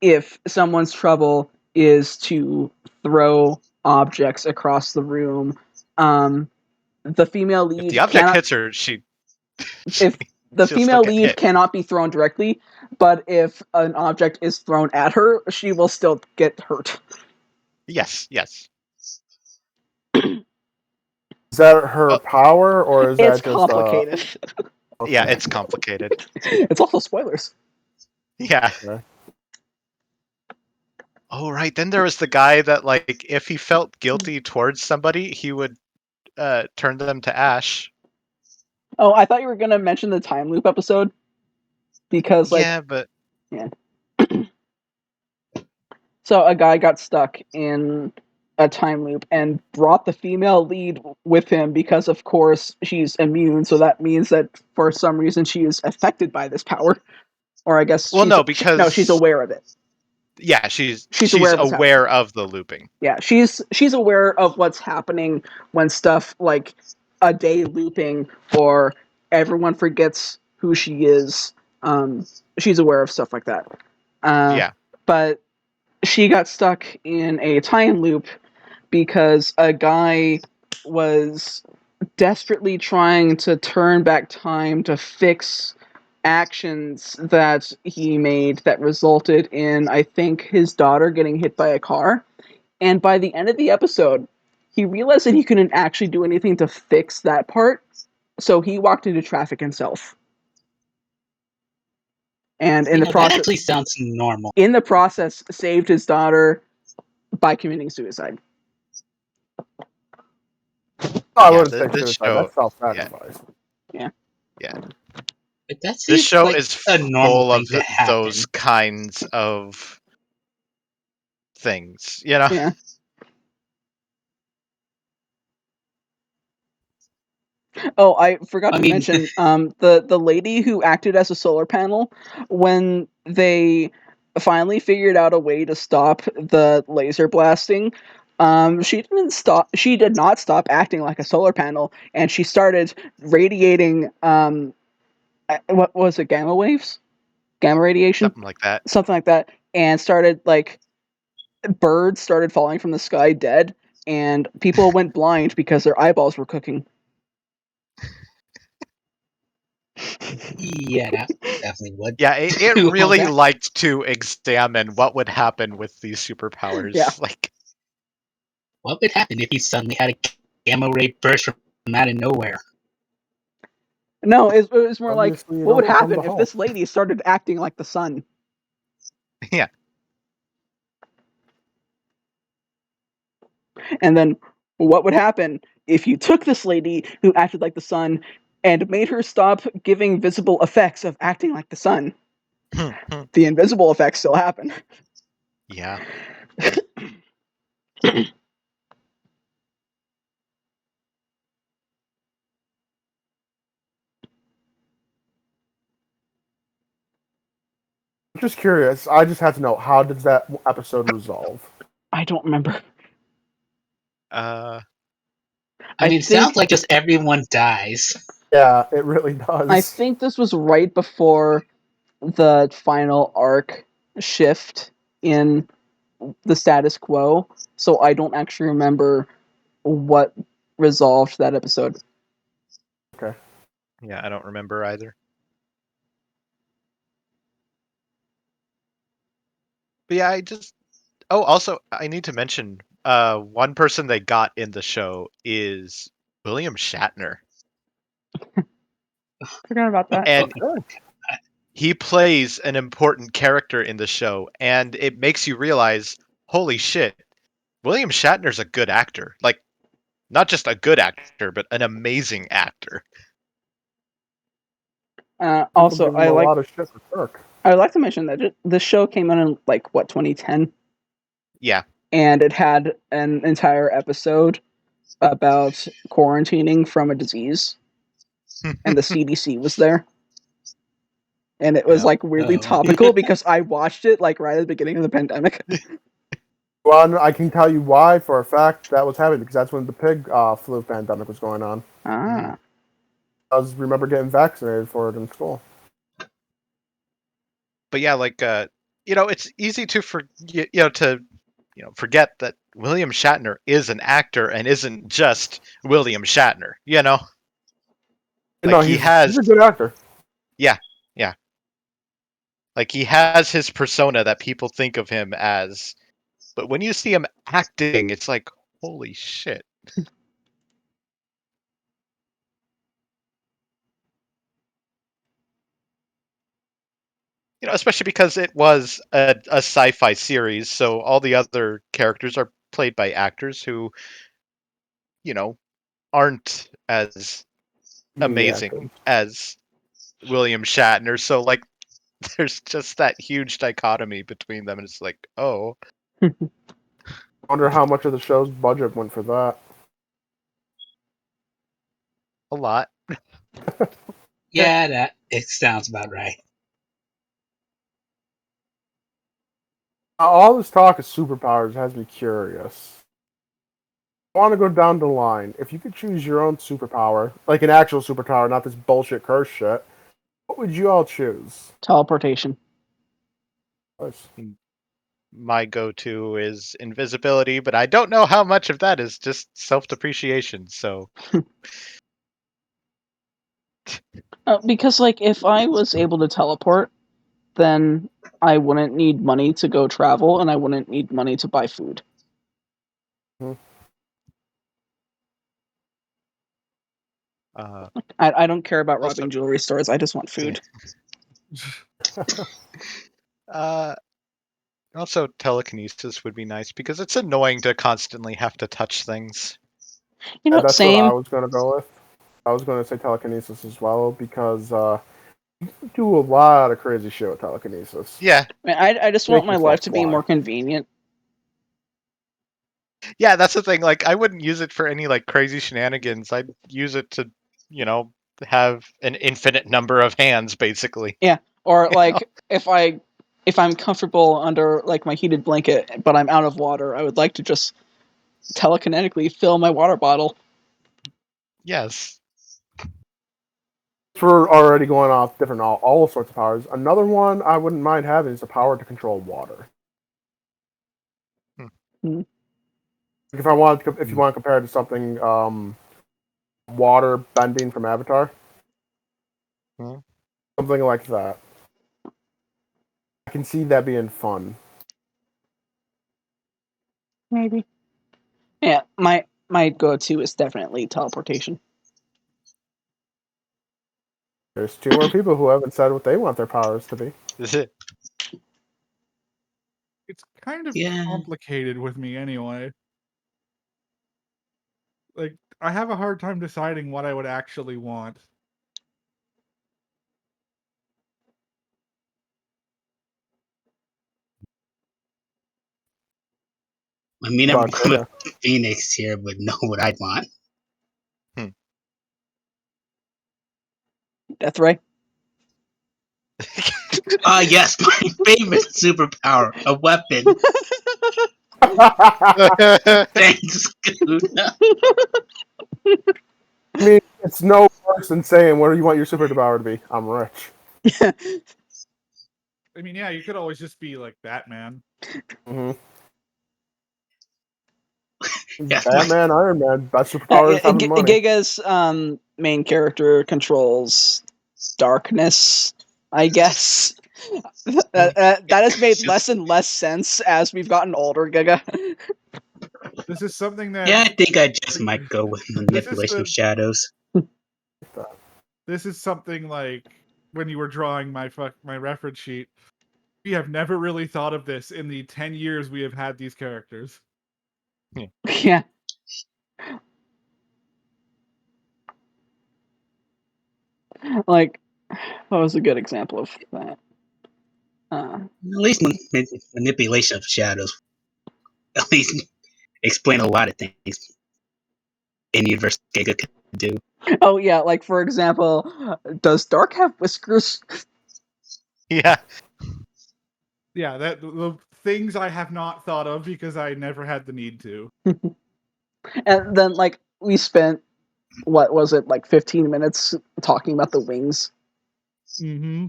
if someone's trouble is to throw objects across the room, the female lead. If the object hits her, if the female lead cannot be thrown directly, but if an object is thrown at her, she will still get hurt. Yes. Is that her power, or is that just complicated? Okay. Yeah, it's complicated. It's also spoilers. Yeah. Okay. Oh, right. Then there was the guy that, like, if he felt guilty towards somebody, he would turn them to ash. Oh, I thought you were going to mention the time loop episode. Because, like... Yeah, but... Yeah. So a guy got stuck in a time loop and brought the female lead with him because, of course, she's immune. So that means that for some reason she is affected by this power, or I guess. She's aware of it. Yeah, she's aware of the looping. Yeah, she's aware of what's happening when stuff like a day looping or everyone forgets who she is. She's aware of stuff like that. Yeah, but she got stuck in a time loop because a guy was desperately trying to turn back time to fix actions that he made that resulted in, I think, his daughter getting hit by a car. And by the end of the episode, he realized that he couldn't actually do anything to fix that part, so he walked into traffic himself. And in the process, that actually sounds normal. In the process, saved his daughter by committing suicide. I wouldn't say suicide. That's self-sacrifice. Yeah. But that this show like is full of those kinds of things, you know? Yeah. Oh, I forgot to mention, the lady who acted as a solar panel, when they finally figured out a way to stop the laser blasting, she did not stop acting like a solar panel, and she started radiating, what was it, gamma waves? Gamma radiation? Something like that. And started, like, birds started falling from the sky dead, and people went blind because their eyeballs were cooking. Yeah, that definitely would. Yeah, it do all really that. liked to examine what would happen with these superpowers. Yeah. Like, What would happen if he suddenly had a gamma ray burst from out of nowhere? No, it was more like, Obviously, you what would don't become happen the if this Hulk. lady started acting like the sun? yeah. And then, what would happen if you took this lady who acted like the sun and made her stop giving visible effects of acting like the sun? The invisible effects still happen. Yeah. I'm just curious. I just have to know, how does that episode resolve? I don't remember. Uh, I mean, it think- sounds like just everyone dies. Yeah, it really does. I think this was right before the final arc shift in the status quo, so I don't actually remember what resolved that episode. Okay. yeah, I don't remember either. But yeah, also, I need to mention, one person they got in the show is William Shatner. Forgot about that. And Okay. he plays an important character in the show, and it makes you realize, holy shit, William Shatner's a good actor. Like, not just a good actor, but an amazing actor. Also, People give him a lot of shit for Kirk. I would like to mention that the show came out in 2010, Yeah. and it had an entire episode about quarantining from a disease, and the CDC was there. And it was Yeah. weirdly topical because I watched it right at the beginning of the pandemic. Well, I can tell you why for a fact that was happening, because that's when the pig flu pandemic was going on. Ah. I remember getting vaccinated for it in school. But yeah, it's easy to forget that William Shatner is an actor and isn't just William Shatner. No, he's a good actor. Yeah. Like, he has his persona that people think of him as, but when you see him acting, it's like, holy shit. Especially because it was a sci-fi series, so all the other characters are played by actors who, aren't as amazing as William Shatner. So, there's just that huge dichotomy between them, and it's like, oh. I wonder how much of the show's budget went for that. A lot. Yeah, it sounds about right. All this talk of superpowers has me curious. I want to go down the line. If you could choose your own superpower, like an actual superpower, not this bullshit curse shit, what would you all choose? Teleportation. Nice. My go-to is invisibility, but I don't know how much of that is just self-depreciation, so... Because, if I was able to teleport, then I wouldn't need money to go travel, and I wouldn't need money to buy food. I don't care about robbing jewelry stores. I just want food. Also, telekinesis would be nice, because it's annoying to constantly have to touch things. That's same. what I was going to go with. I was going to say telekinesis as well, because you can do a lot of crazy shit with telekinesis. Yeah. I just want my life to be more convenient. Yeah, that's the thing. I wouldn't use it for any crazy shenanigans. I'd use it to, have an infinite number of hands, basically. Yeah, or if I'm comfortable under my heated blanket, but I'm out of water, I would like to just telekinetically fill my water bottle. Yes. We're already going off different all sorts of powers. Another one I wouldn't mind having is the power to control water. If you want to compare it to something, water bending from Avatar. Something like that. I can see that being fun. Maybe. Yeah, my go-to is definitely teleportation. There's 2 more people who haven't said what they want their powers to be. Is it? It's kind of Yeah. complicated with me anyway. Like, I have a hard time deciding what I would actually want. I mean, I'm About going Giga. with Phoenix here, but know what I'd want. Death Ray. Yes, my favorite superpower, a weapon. Thanks, Kuda. I mean, it's no worse than saying, what do you want your superpower to be? I'm rich. I mean, yeah, you could always just be like Batman. Mm-hmm. Yes, Batman, Iron Man, best superpower is having money. Giga's main character controls darkness, I guess. That has made less and less sense as we've gotten older, Giga. This is something that Yeah, I think I just might go with manipulation of shadows. this is something like when you were drawing my reference sheet. We have never really thought of this in the 10 years we have had these characters. Yeah. Like, what was a good example of that? At least manipulation of shadows. At least explain a lot of things in universe Giga could do. Oh yeah, like for example, does Dark have whiskers? Yeah. Yeah, that the things I have not thought of because I never had the need to. And then like we spent what was it, like 15 minutes talking about the wings. Mm-hmm.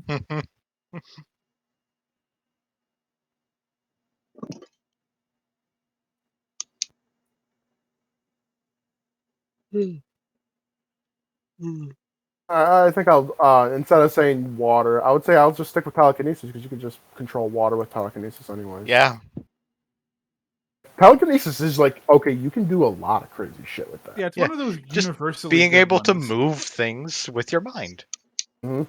I think I'll, instead of saying water, I would say I'll just stick with telekinesis because you can just control water with telekinesis anyways. Yeah. Telekinesis is like, okay, you can do a lot of crazy shit with that. Yeah, it's Yeah, one of those just universally being good able to ones. move things with your mind. Mm-hmm.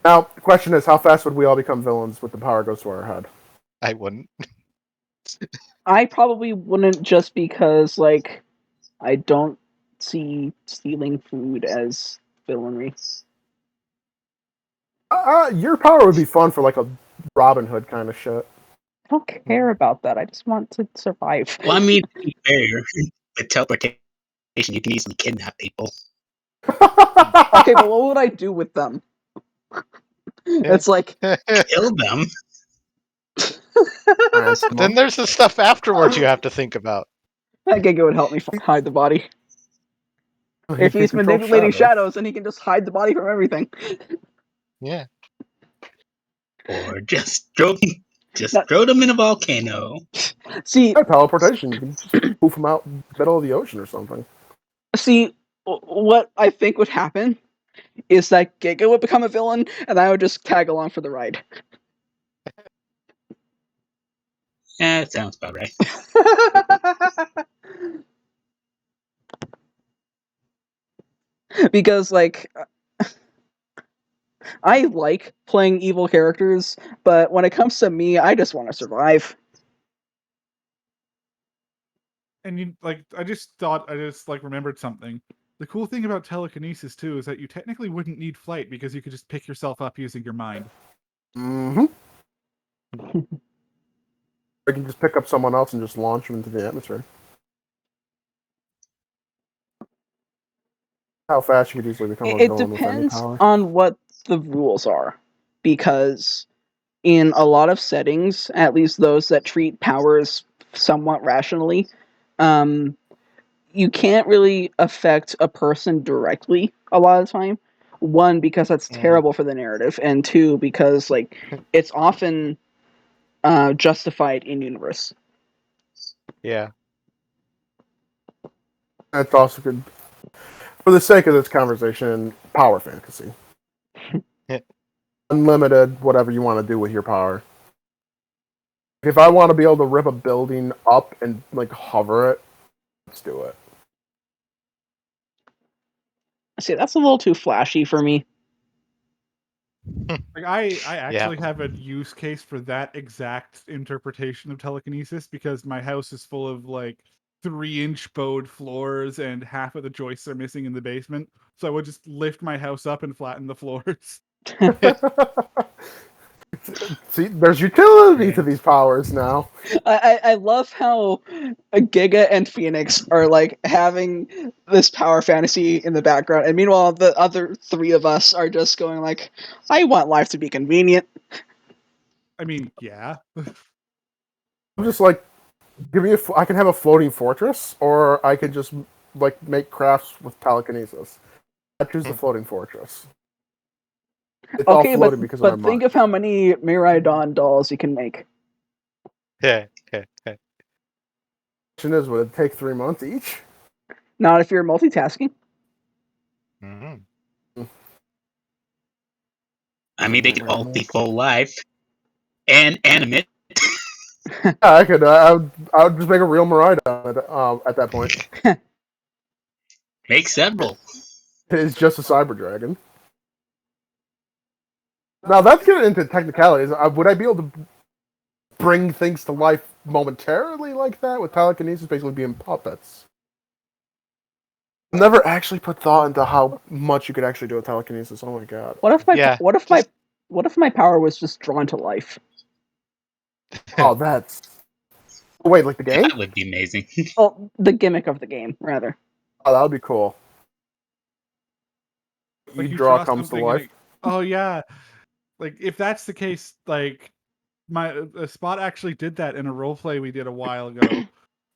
Now, the question is, how fast would we all become villains with the power goes to our head? I wouldn't. I probably wouldn't, just because like I don't see stealing food as villainry. Your power would be fun for like a Robin Hood kind of shit. I don't care about that. I just want to survive. Well, I mean, to be fair, with teleportation, you can easily kidnap people. Okay, but what would I do with them? It's like Kill them. Then there's the stuff afterwards you have to think about. Giga would help me hide the body. If he's manipulating shadows, then he can just hide the body from everything. Yeah. Or just throw them in a volcano. See, teleportation. You can just poof them out in the middle of the ocean or something. See, what I think would happen is that Giga would become a villain, and I would just tag along for the ride. Yeah, that sounds about right. Because, like, I like playing evil characters, but when it comes to me, I just want to survive. And you I just remembered something. The cool thing about telekinesis too is that you technically wouldn't need flight because you could just pick yourself up using your mind. Mm-hmm. I can just pick up someone else and just launch them into the atmosphere. How fast you could easily become a villain with any Depends power. on what the rules are, because in a lot of settings, at least those that treat powers somewhat rationally, you can't really affect a person directly a lot of the time. One, because that's terrible for the narrative, and two, because like it's often justified in universe. Yeah. That's also good. For the sake of this conversation, power fantasy. unlimited whatever you want to do with your power. If I want to be able to rip a building up and like hover it, let's do it. See, that's a little too flashy for me. Like I actually have a use case for that exact interpretation of telekinesis because my house is full of like 3-inch bowed floors and half of the joists are missing in the basement. So I would just lift my house up and flatten the floors. See, there's utility to these powers now. I love how Giga and Phoenix are like having this power fantasy in the background, and meanwhile the other three of us are just going like, I want life to be convenient. I mean, yeah. I'm just like, give me I can have a floating fortress, or I could just like make crafts with telekinesis. I choose the floating fortress. It's all floating because of my but think mind. of how many Mirai Dawn dolls you can make. Yeah. Question is, would it take 3 months each? Not if you're multitasking. Mm-hmm. I mean, they could all be full life and animate. Yeah, I could. I would just make a real Mirai Dawn at that point. Make several. It's just a cyber dragon. Now that's getting into technicalities. Would I be able to bring things to life momentarily like that with telekinesis, basically being puppets? I've never actually put thought into how much you could actually do with telekinesis. Oh my god! What if my power was just drawn to life? Oh, that's wait, like the game? That would be amazing. Well, the gimmick of the game, rather. Oh, that would be cool. Like You draw comes to something life. like, oh yeah. Like if that's the case, like my Spot actually did that in a roleplay we did a while ago,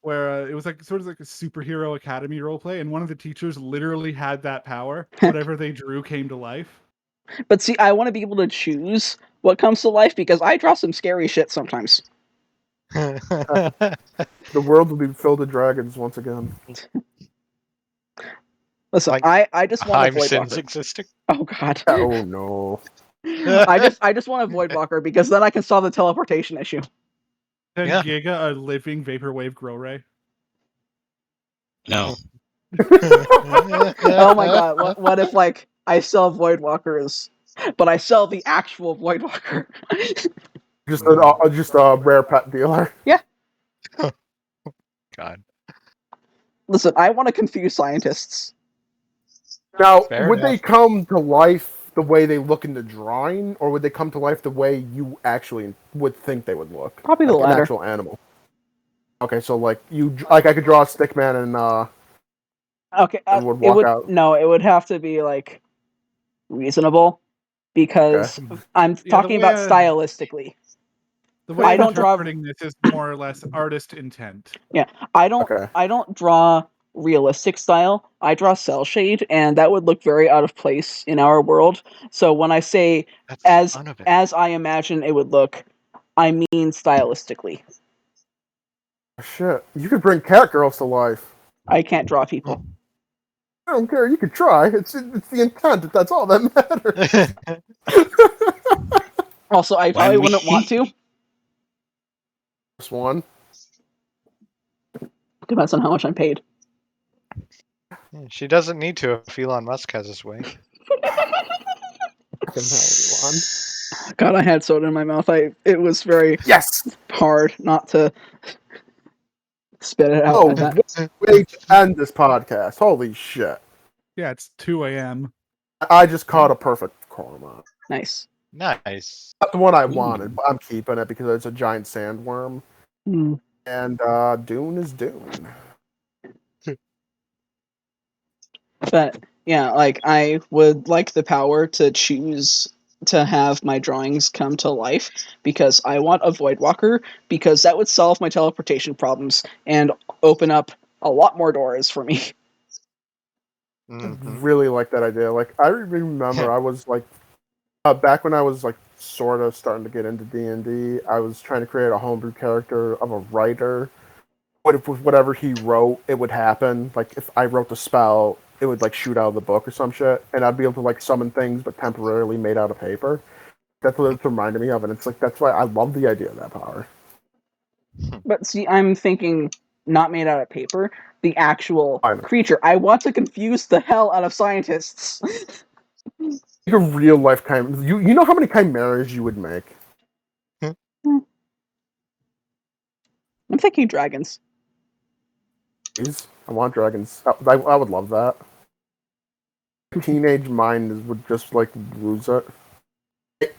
where it was like sort of like a superhero academy roleplay, and one of the teachers literally had that power. Whatever they drew came to life. But see, I want to be able to choose what comes to life because I draw some scary shit sometimes. The world will be filled with dragons once again. Listen, Like I just want a Time sins Voidwalker. existing. Oh god. Oh no! I just want a Voidwalker because then I can solve the teleportation issue. 10 Yeah. Giga, a living vaporwave grow ray. No. Oh my god, what if like I sell Voidwalkers, but I sell the actual Voidwalker? Just a rare pet dealer. Yeah. God. Listen, I want to confuse scientists. Now, Fair would enough. they come to life the way they look in the drawing, or would they come to life the way you actually would think they would look? Probably the Like an latter. actual animal. Okay, so like I could draw a Stickman and Okay, and would walk out. No, it would have to be like reasonable because I'm talking about stylistically. The way I I'm don't draw- interpreting this is more or less artist intent. Yeah, I don't draw realistic style. I draw cell shade, and that would look very out of place in our world. So when I say That's the fun of it. as I imagine it would look, I mean stylistically. Shit, you could bring cat girls to life. I can't draw people. I don't care. You could try. It's the intent. That's all that matters. Also, I probably wouldn't want to. Just one. Depends on how much I'm paid. She doesn't need to if Elon Musk has his way. Fucking hell, Elon. God, I had soda in my mouth. It was very hard not to spit it out. Oh, wait to end this podcast. Holy shit. Yeah, it's 2 a.m. I just caught a perfect korma. Nice. Nice. Not the one I wanted, but I'm keeping it because it's a giant sandworm. Mm. And Dune is Dune. But yeah, like I would like the power to choose to have my drawings come to life because I want a Voidwalker because that would solve my teleportation problems and open up a lot more doors for me. Mm-hmm. I really like that idea. Like I remember I was like back when I was like sort of starting to get into D&D, I was trying to create a homebrew character of a writer. What if with whatever he wrote, it would happen? Like if I wrote the spell, it would like shoot out of the book or some shit, and I'd be able to like summon things but temporarily made out of paper. that's what it's reminded me of, and it's like that's why I love the idea of that power. But see, I'm thinking not made out of paper, the actual I know. creature. I want to confuse the hell out of scientists. Like a real life chimera. You know how many chimeras you would make? I'm thinking dragons. Please, I want dragons. I would love that. Teenage mind would just like lose it.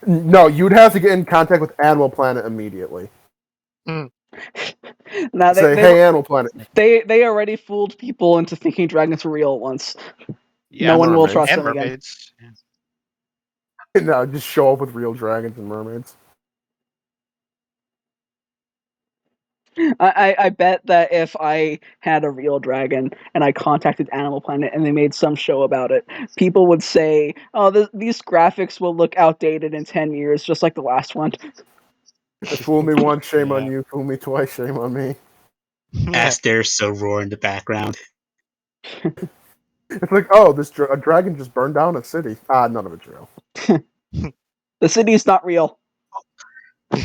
No, you'd have to get in contact with Animal Planet immediately. Now Say, hey, Animal Planet. They already fooled people into thinking dragons were real once. Yeah, No one will mermaids. trust and them again. mermaids. No, just show up with real dragons and mermaids. I bet that if I had a real dragon and I contacted Animal Planet and they made some show about it, people would say, "Oh, these graphics will look outdated in 10 years, just like the last one." Fool me once, shame on Yeah. you. Fool me twice, shame on me. Aster so roar in the background. It's like, oh, a dragon just burned down a city. None of it's real. The city's not real.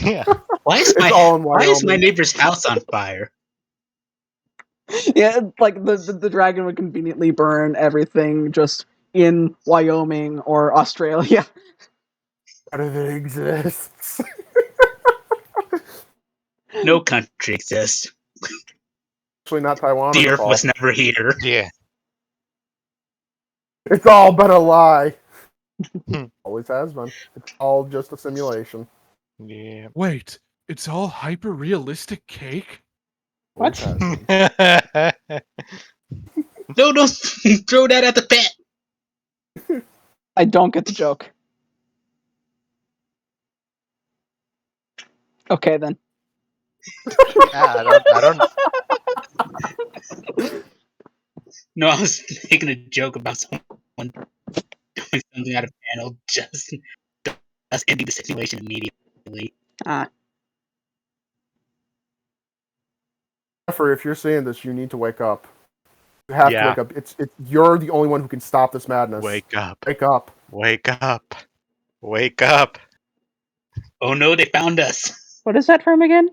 Yeah. Why is It's all in why is my Wyoming. neighbor's house on fire? Yeah, like the dragon would conveniently burn everything just in Wyoming or Australia. How do they exist? No country exists. Actually, not Taiwan. The or Earth Nepal. was never here. Yeah. It's all been a lie. Always has been. It's all just a simulation. Yeah. Wait, it's all hyper realistic cake? Always What? has been. No, don't throw that at the pet. I don't get the joke. Okay then. Yeah, I don't. No, I was making a joke about someone doing something out of panel just thus ending the situation immediately. Jeffrey, if you're seeing this, you need to wake up. You have to Yeah. wake up. You're the only one who can stop this madness. Wake up. Wake up. Wake up. Wake up. Oh no, they found us. What is that from again?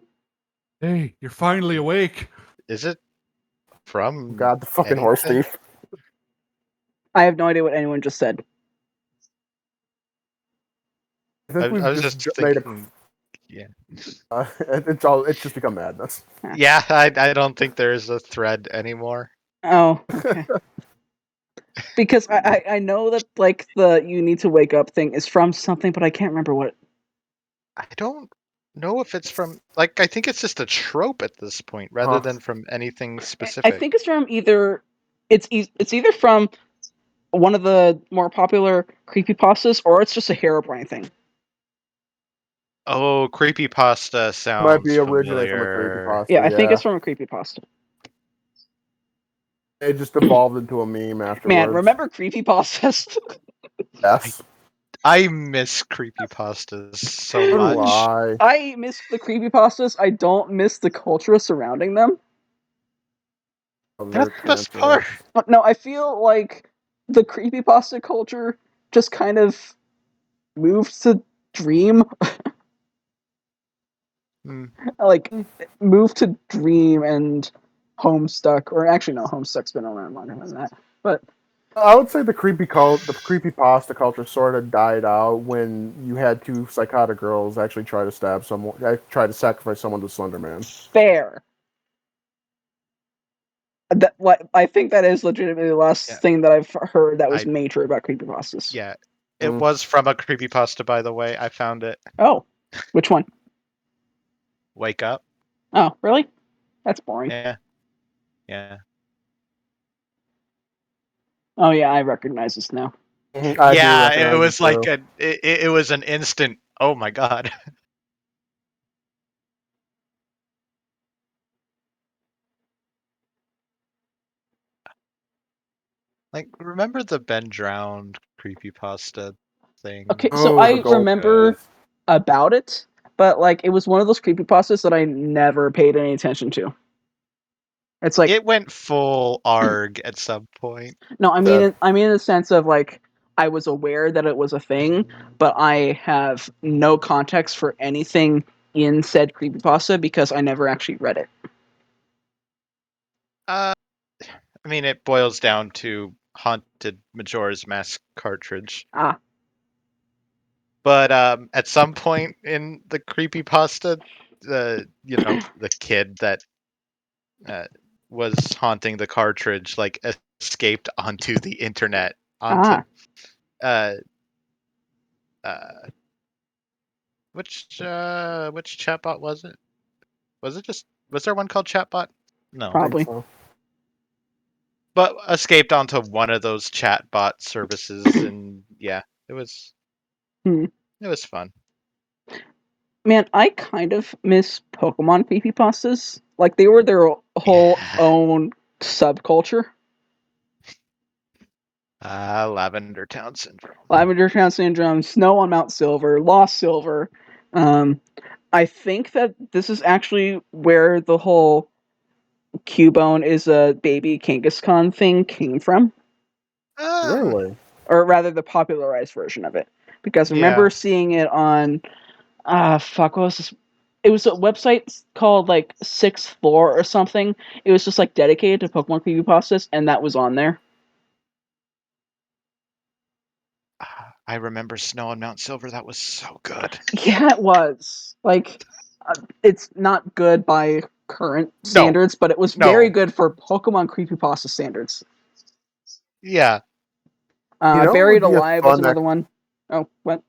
Hey, you're finally awake. Is it from God, the fucking horse anything? thief. I have no idea what anyone just said. I think we've I was just just made thinking. Yeah. it's just become madness. Yeah, I don't think there is a thread anymore. Oh, okay. Because I know that like the you need to wake up thing is from something, but I can't remember what. I don't know if it's from I think it's just a trope at this point rather than from anything specific. I think it's from either it's either from one of the more popular creepypastas or it's just a Herobrine thing. Oh, creepypasta sounds Might be originated from a familiar. creepypasta. Yeah, I think it's from a creepypasta. It just evolved into a meme afterwards. Man, remember creepypastas? Yes. I miss creepypastas so So do much. I. I miss the creepypastas. I don't miss the culture surrounding them. That's the best part. But no, I feel like the creepypasta culture just kind of moved to Dream. Like, moved to Dream and Homestuck, or actually no, Homestuck's been around longer than that. But I would say the creepypasta culture sort of died out when you had two psychotic girls actually try to try to sacrifice someone to Slender Man. fair. I think that is legitimately the last thing that I've heard that was major about creepypastas. Yeah, it was from a creepypasta, by the way. I found it. Oh, which one? Wake up. Oh, really? That's boring. Yeah. Oh yeah, I recognize this now. Yeah, it was like it was an instant. Oh my god. Like, remember the Ben drowned creepypasta thing? Okay, so I remember about it, but like it was one of those creepypastas that I never paid any attention to. It's like it went full ARG at some point. No, I mean in the sense of like I was aware that it was a thing, but I have no context for anything in said creepypasta because I never actually read it. I mean, it boils down to Haunted Majora's Mask cartridge. Ah. But at some point in the creepypasta, the kid that was haunting the cartridge like escaped onto the internet onto which chatbot was it? Was there one called chatbot? No. Probably. So. But escaped onto one of those chatbot services, and yeah, it was fun. Man, I kind of miss Pokemon creepypastas. Like, they were their whole own subculture. Lavender Town Syndrome. Lavender Town Syndrome, Snow on Mount Silver, Lost Silver. I think that this is actually where the whole Cubone is a baby Kangaskhan thing came from. Really? Or rather, the popularized version of it. Because I remember seeing it on... what was this? It was a website called, like, Sixth Floor or something. It was just, like, dedicated to Pokemon creepypastas, and that was on there. I remember Snow on Mount Silver. That was so good. Yeah, it was. Like, it's not good by current standards, but it was very good for Pokemon creepypasta standards. Yeah. Buried Alive was another one. Oh, what?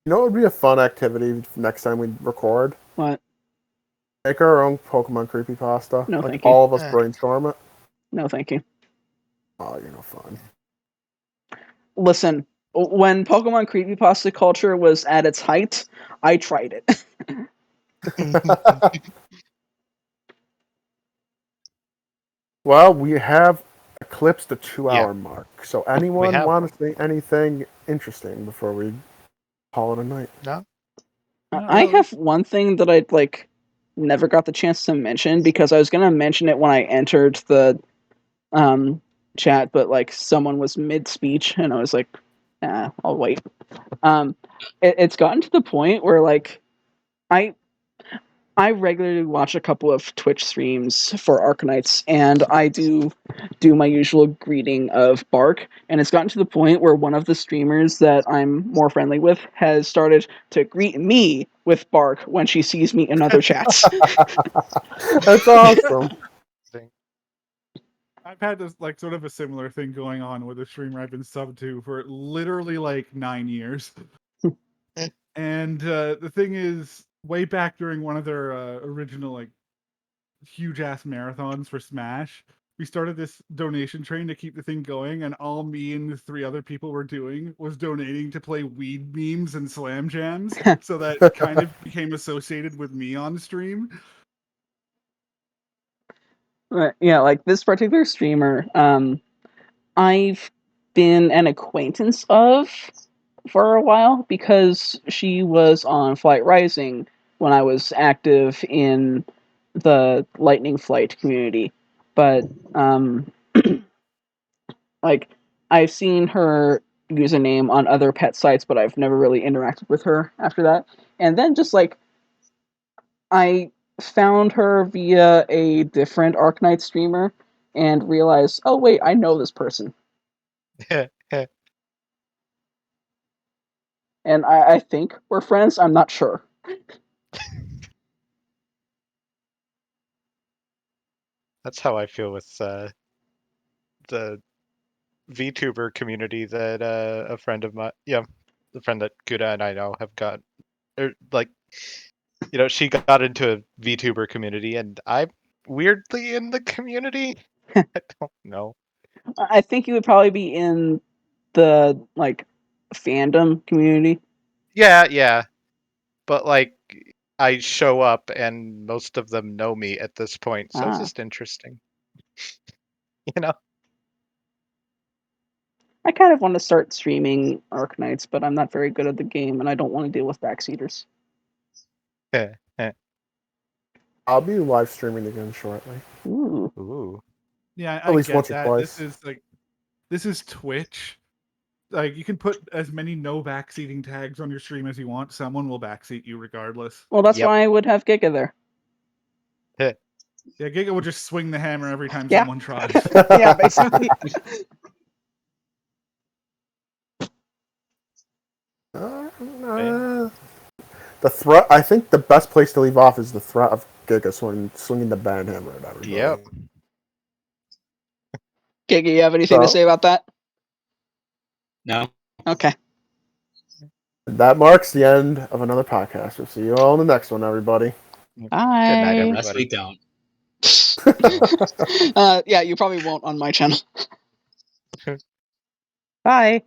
You know what would be a fun activity next time we record? What? Make our own Pokemon creepypasta. No, like thank you. all of us brainstorm it. No, thank you. Oh, you're no fun. Listen, when Pokemon creepypasta culture was at its height, I tried it. Well, we have eclipsed the 2-hour mark. So anyone want to say anything interesting before we call it a night? No. I have one thing that I'd never got the chance to mention because I was gonna mention it when I entered the chat, but someone was mid-speech and I was like, I'll wait. It's gotten to the point where I regularly watch a couple of Twitch streams for Arkanites, and I do my usual greeting of Bark, and it's gotten to the point where one of the streamers that I'm more friendly with has started to greet me with Bark when she sees me in other chats. That's awesome. I've had this sort of a similar thing going on with a streamer I've been subbed to for literally 9 years. And the thing is, way back during one of their original huge ass marathons for Smash, we started this donation train to keep the thing going, and all me and the 3 other people were doing was donating to play weed memes and slam jams, so that kind of became associated with me on stream. Yeah, this particular streamer, I've been an acquaintance of for a while because she was on Flight Rising when I was active in the Lightning Flight community. But I've seen her username on other pet sites, but I've never really interacted with her after that. And then just I found her via a different Arknight streamer and realized, oh wait, I know this person. And I think we're friends. I'm not sure. That's how I feel with the VTuber community that a friend of mine, the friend that Kuda and I know have got, she got into a VTuber community, and I'm weirdly in the community. I don't know. I think you would probably be in the fandom community. Yeah. But I show up and most of them know me at this point, so it's just interesting. I kind of want to start streaming Arknights, but I'm not very good at the game and I don't want to deal with backseaters. I'll be live streaming again shortly. Ooh. Yeah, at least once that. or twice. This is Twitch. like you can put as many no backseating tags on your stream as you want. Someone will backseat you regardless. Well, that's Yep. why I would have Giga there. Yeah, Giga will just swing the hammer every time Yeah. someone tries. Yeah, basically. The threat. I think the best place to leave off is the threat of Giga swinging the banhammer at everybody. Yep. Giga, you have anything to So- say about that? No. Okay. That marks the end of another podcast. We'll see you all in the next one, everybody. Good night, Bye. Unless we everybody. don't. Yeah, you probably won't on my channel. Bye.